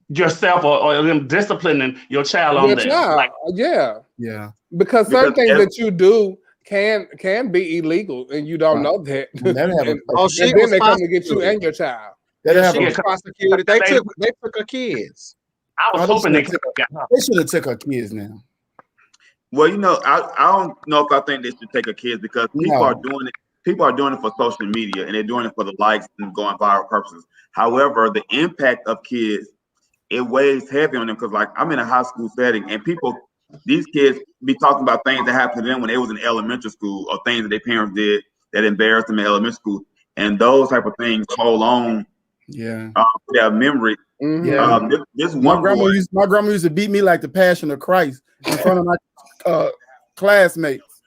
yourself or them disciplining your child on there. Like, yeah. Because certain things that you do can be illegal, and you don't know that. And then they come to get you and your child. She was prosecuted. They took her kids. I was hoping they should have took her kids now. Well, you know, I don't know if I think they should take her kids because people are doing it. People are doing it for social media and they're doing it for the likes and going viral purposes. However, the impact of kids, it weighs heavy on them because, like, I'm in a high school setting and these kids be talking about things that happened to them when they was in elementary school or things that their parents did that embarrassed them in elementary school. And those type of things hold on their memory. This my grandma used to beat me like the Passion of Christ in front of my classmates.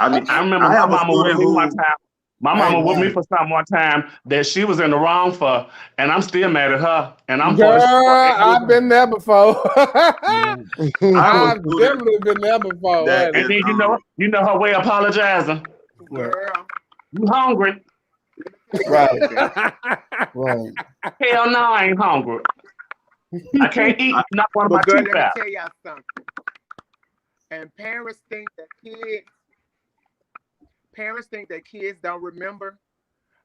I mean, I remember my mama with me one time. My mama with me for something one time that she was in the wrong for, and I'm still mad at her. And I'm I've been there before. I've definitely been there before. And then you know her way of apologizing. Girl. You hungry? Right. Hell no, I ain't hungry. I can't eat not one of my teeth out. Let me tell y'all something. And parents think that kids don't remember.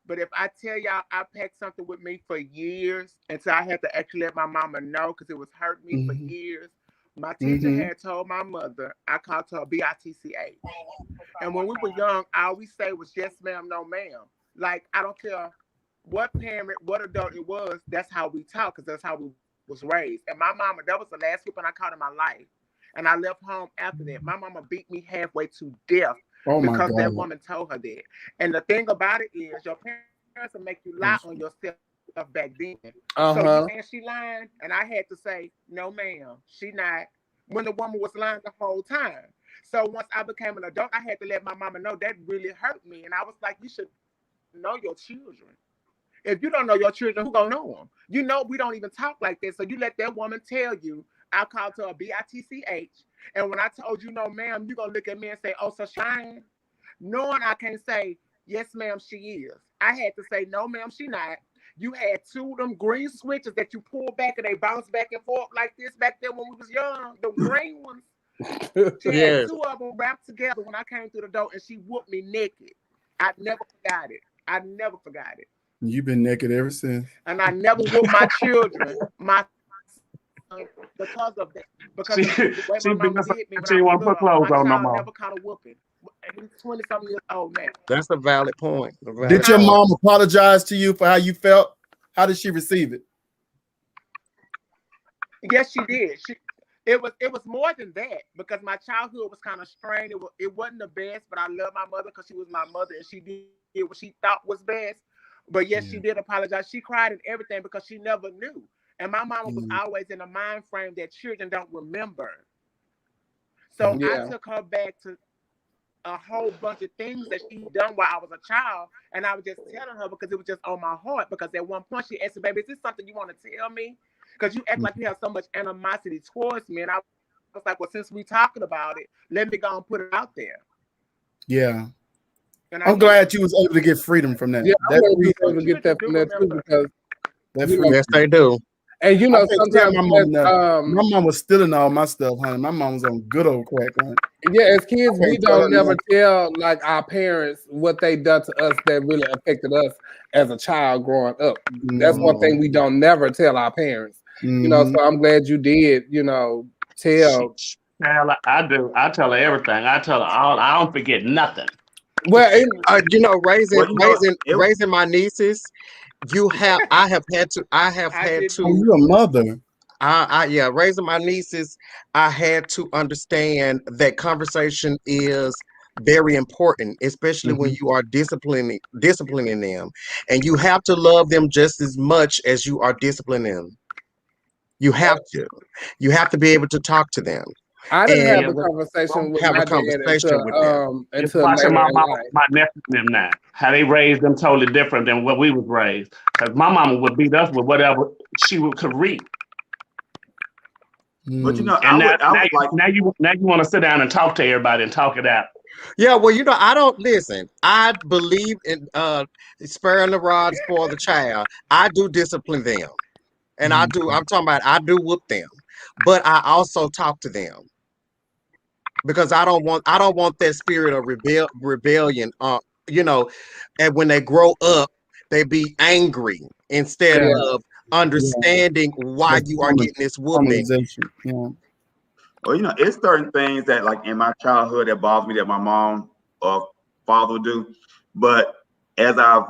But if I tell y'all I packed something with me for years until I had to actually let my mama know because it was hurting me for years. My teacher had told my mother, I called her BITCH. And when we were young, all we say was yes, ma'am, no, ma'am. Like, I don't care what parent, what adult it was, that's how we talk because that's how we was raised. And my mama, that was the last whooping I caught in my life. And I left home after that. My mama beat me halfway to death because that woman told her that. And the thing about it is your parents will make you lie on yourself back then. So you saying she lying? And I had to say, no, ma'am, she not. When the woman was lying the whole time. So once I became an adult, I had to let my mama know that really hurt me. And I was like, you should know your children. If you don't know your children, who gonna know them? You know, we don't even talk like this. So you let that woman tell you, I called her a BITCH. And when I told you no, ma'am, you're gonna look at me and say, oh, so shine. Knowing I can't say, yes, ma'am, she is. I had to say, no, ma'am, she not. You had two of them green switches that you pull back and they bounce back and forth like this back then when we was young. The green ones. She had two of them wrapped together when I came through the door and she whooped me naked. I never forgot it. You've been naked ever since. And I never whooped my children, because of that. Because the way my mama did me when I was little, my child never caught a whooping. And he's 20-something years old now. That's a valid point. Did your mom apologize to you for how you felt? How did she receive it? Yes, she did. It was more than that because my childhood was kind of strained. It wasn't the best, but I love my mother because she was my mother and she did what she thought was best. But yes, she did apologize. She cried and everything because she never knew. And my mama was always in a mind frame that children don't remember. So I took her back to a whole bunch of things that she done while I was a child, and I was just telling her because it was just on my heart. Because at one point she asked me, "Baby, is this something you want to tell me? Because you act like you have so much animosity towards me." And I was like, "Well, since we talking about it, let me go and put it out there." Yeah. And I'm glad you was able to get freedom from that. Yeah, I'm able to get that from that too because yes, they do. And you know, sometimes my mom was stealing all my stuff, honey. My mom was on good old crack, honey. Yeah, as kids, we don't never tell like our parents what they done to us that really affected us as a child growing up. That's one thing we don't never tell our parents. You know, so I'm glad you did, you know, tell. I do. I tell her everything. I tell her all. I don't forget nothing. Well, you know, raising my nieces. I have had to. Oh, you're a mother. Raising my nieces, I had to understand that conversation is very important, especially when you are disciplining them, and you have to love them just as much as you are disciplining them. You have to be able to talk to them. I didn't have a conversation with my dad until watching my mom, my nephew and them now. How they raised them totally different than what we was raised. Because my mama would beat us with whatever she could read. But you know, and now you want to sit down and talk to everybody and talk it out. Yeah, well, you know, I don't listen. I believe in sparing the rod for the child. I do discipline them, and I do whoop them, but I also talk to them because I don't want that spirit of rebellion. You know, and when they grow up, they be angry instead of understanding why you are getting this whooping. Yeah. Well, you know, it's certain things that, like in my childhood, that bothers me that my mom or father would do. But as I've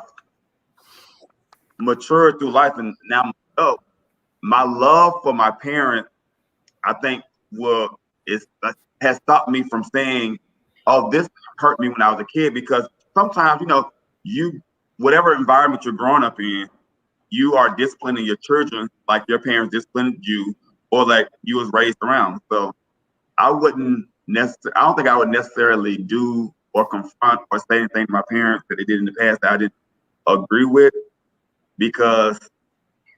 matured through life and now I'm adult, my love for my parents, I think, has stopped me from saying, "Oh, this hurt me when I was a kid." Because sometimes, you know, whatever environment you're growing up in, you are disciplining your children like your parents disciplined you, or like you was raised around. So I don't think I would necessarily do or confront or say anything to my parents that they did in the past that I didn't agree with, because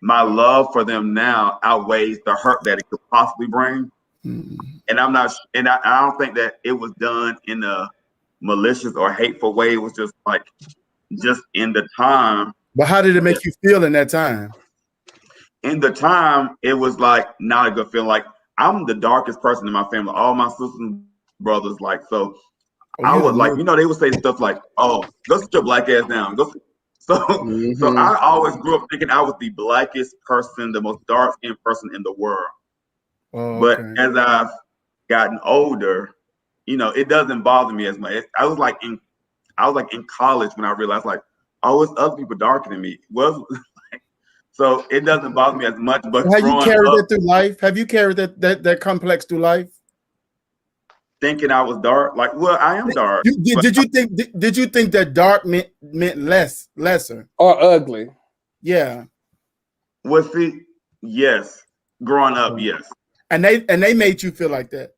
my love for them now outweighs the hurt that it could possibly bring. And I don't think that it was done in a malicious or hateful way. It was just in the time. But how did it make you feel in that time? In the time, it was like not a good feeling. Like, I'm the darkest person in my family. All my sisters and brothers, so I would they would say stuff like, "Oh, go sit your black ass down." So I always grew up thinking I was the blackest person, the most dark-skinned person in the world. But as I've gotten older, you know, it doesn't bother me as much. I was like in college when I realized, like, oh, it's other people darker than me. Well, so it doesn't bother me as much. But have you carried that through life? Have you carried that complex through life? Thinking I was dark, well, I am dark. Did you think that dark meant lesser or ugly? Yeah. Well, see, yes, growing up, yes. And they made you feel like that.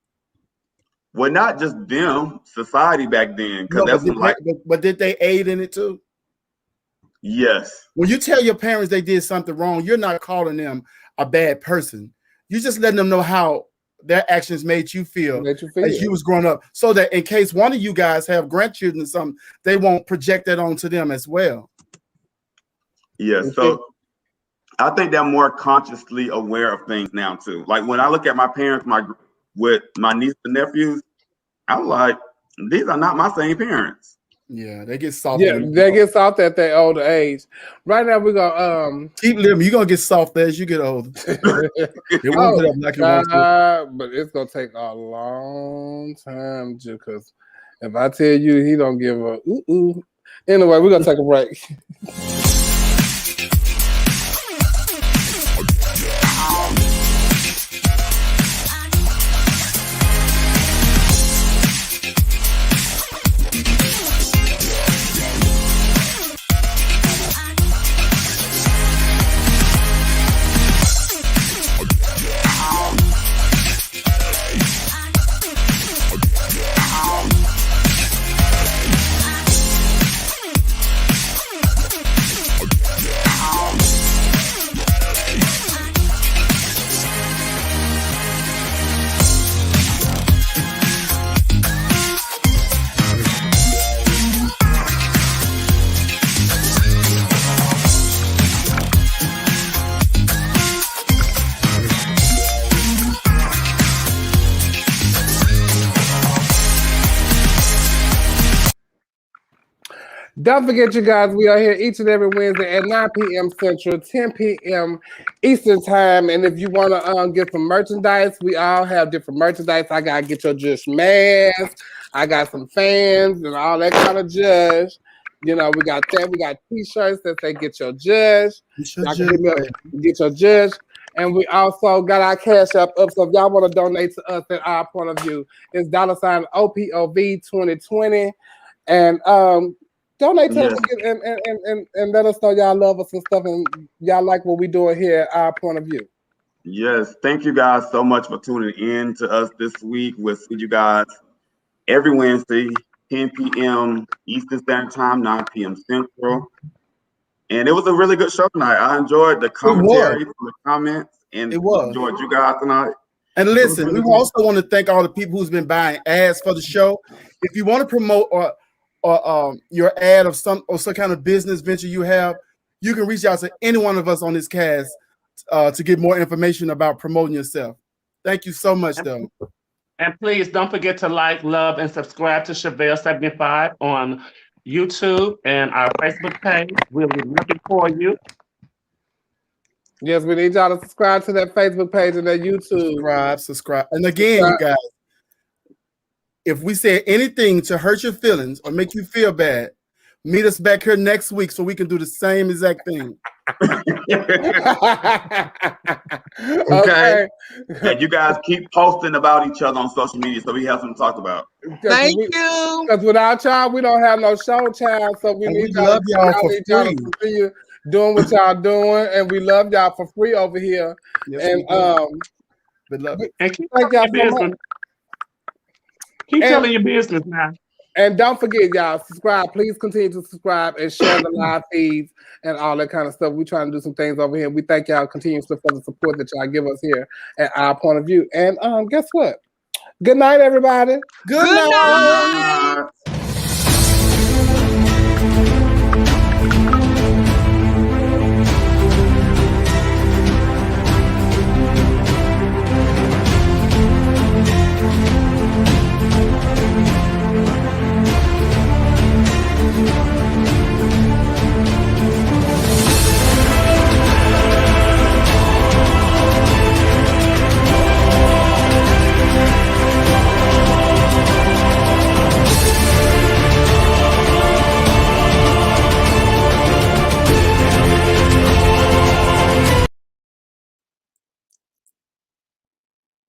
Well, not just them, society back then. But did they aid in it too? Yes. When you tell your parents they did something wrong, you're not calling them a bad person. You're just letting them know how their actions made you feel as you was growing up, so that in case one of you guys have grandchildren or something, they won't project that onto them as well. Yeah. So I think they're more consciously aware of things now too. Like when I look at my parents, with my nieces and nephews, I'm like, these are not my same parents. Yeah, they get soft. Yeah, they get soft at their older age. Right now, we're gonna keep living. You're gonna get soft as you get older. It won't get up like it wants to. But it's gonna take a long time, because if I tell you he don't give a ooh. Anyway, we're gonna take a break. Don't forget, you guys, we are here each and every Wednesday at 9 p.m. Central, 10 p.m. Eastern Time. And if you want to get some merchandise, we all have different merchandise. I got to get your Just mask. I got some fans and all that kind of judge. You know, we got that. We got T-shirts that say "Get your judge." Get your judge. And we also got our Cash App up. So if y'all want to donate to us at Our Point of View, it's $OPOV 2020. And donate to us and let us know y'all love us and stuff, and y'all like what we doing here at Our Point of View. Yes, thank you guys so much for tuning in to us this week. We'll see you guys every Wednesday, 10 p.m. Eastern Standard Time, 9 p.m. Central. And it was a really good show tonight. I enjoyed the commentary, the comments, and enjoyed you guys tonight. And listen, we also want to thank all the people who's been buying ads for the show. If you want to promote or your ad of some kind of business venture you have, you can reach out to any one of us on this cast to get more information about promoting yourself. Thank you so much, though. And please don't forget to like, love, and subscribe to Chevelle75 on YouTube and our Facebook page. We'll be looking for you. Yes, we need y'all to subscribe to that Facebook page and that YouTube. Subscribe. And again, you guys, if we say anything to hurt your feelings or make you feel bad, meet us back here next week so we can do the same exact thing. Okay. And you guys keep posting about each other on social media so we have something to talk about. Thank you. Because without y'all, we don't have no show, child. So we need y'all to continue doing what y'all doing, and we love y'all for free over here. Yes, and we love it. And keep thank y'all so much. Keep telling your business now. And don't forget, y'all, subscribe. Please continue to subscribe and share the live feeds and all that kind of stuff. We're trying to do some things over here. We thank y'all continuously for the support that y'all give us here at Our Point of View. And guess what? Good night, everybody. Good night.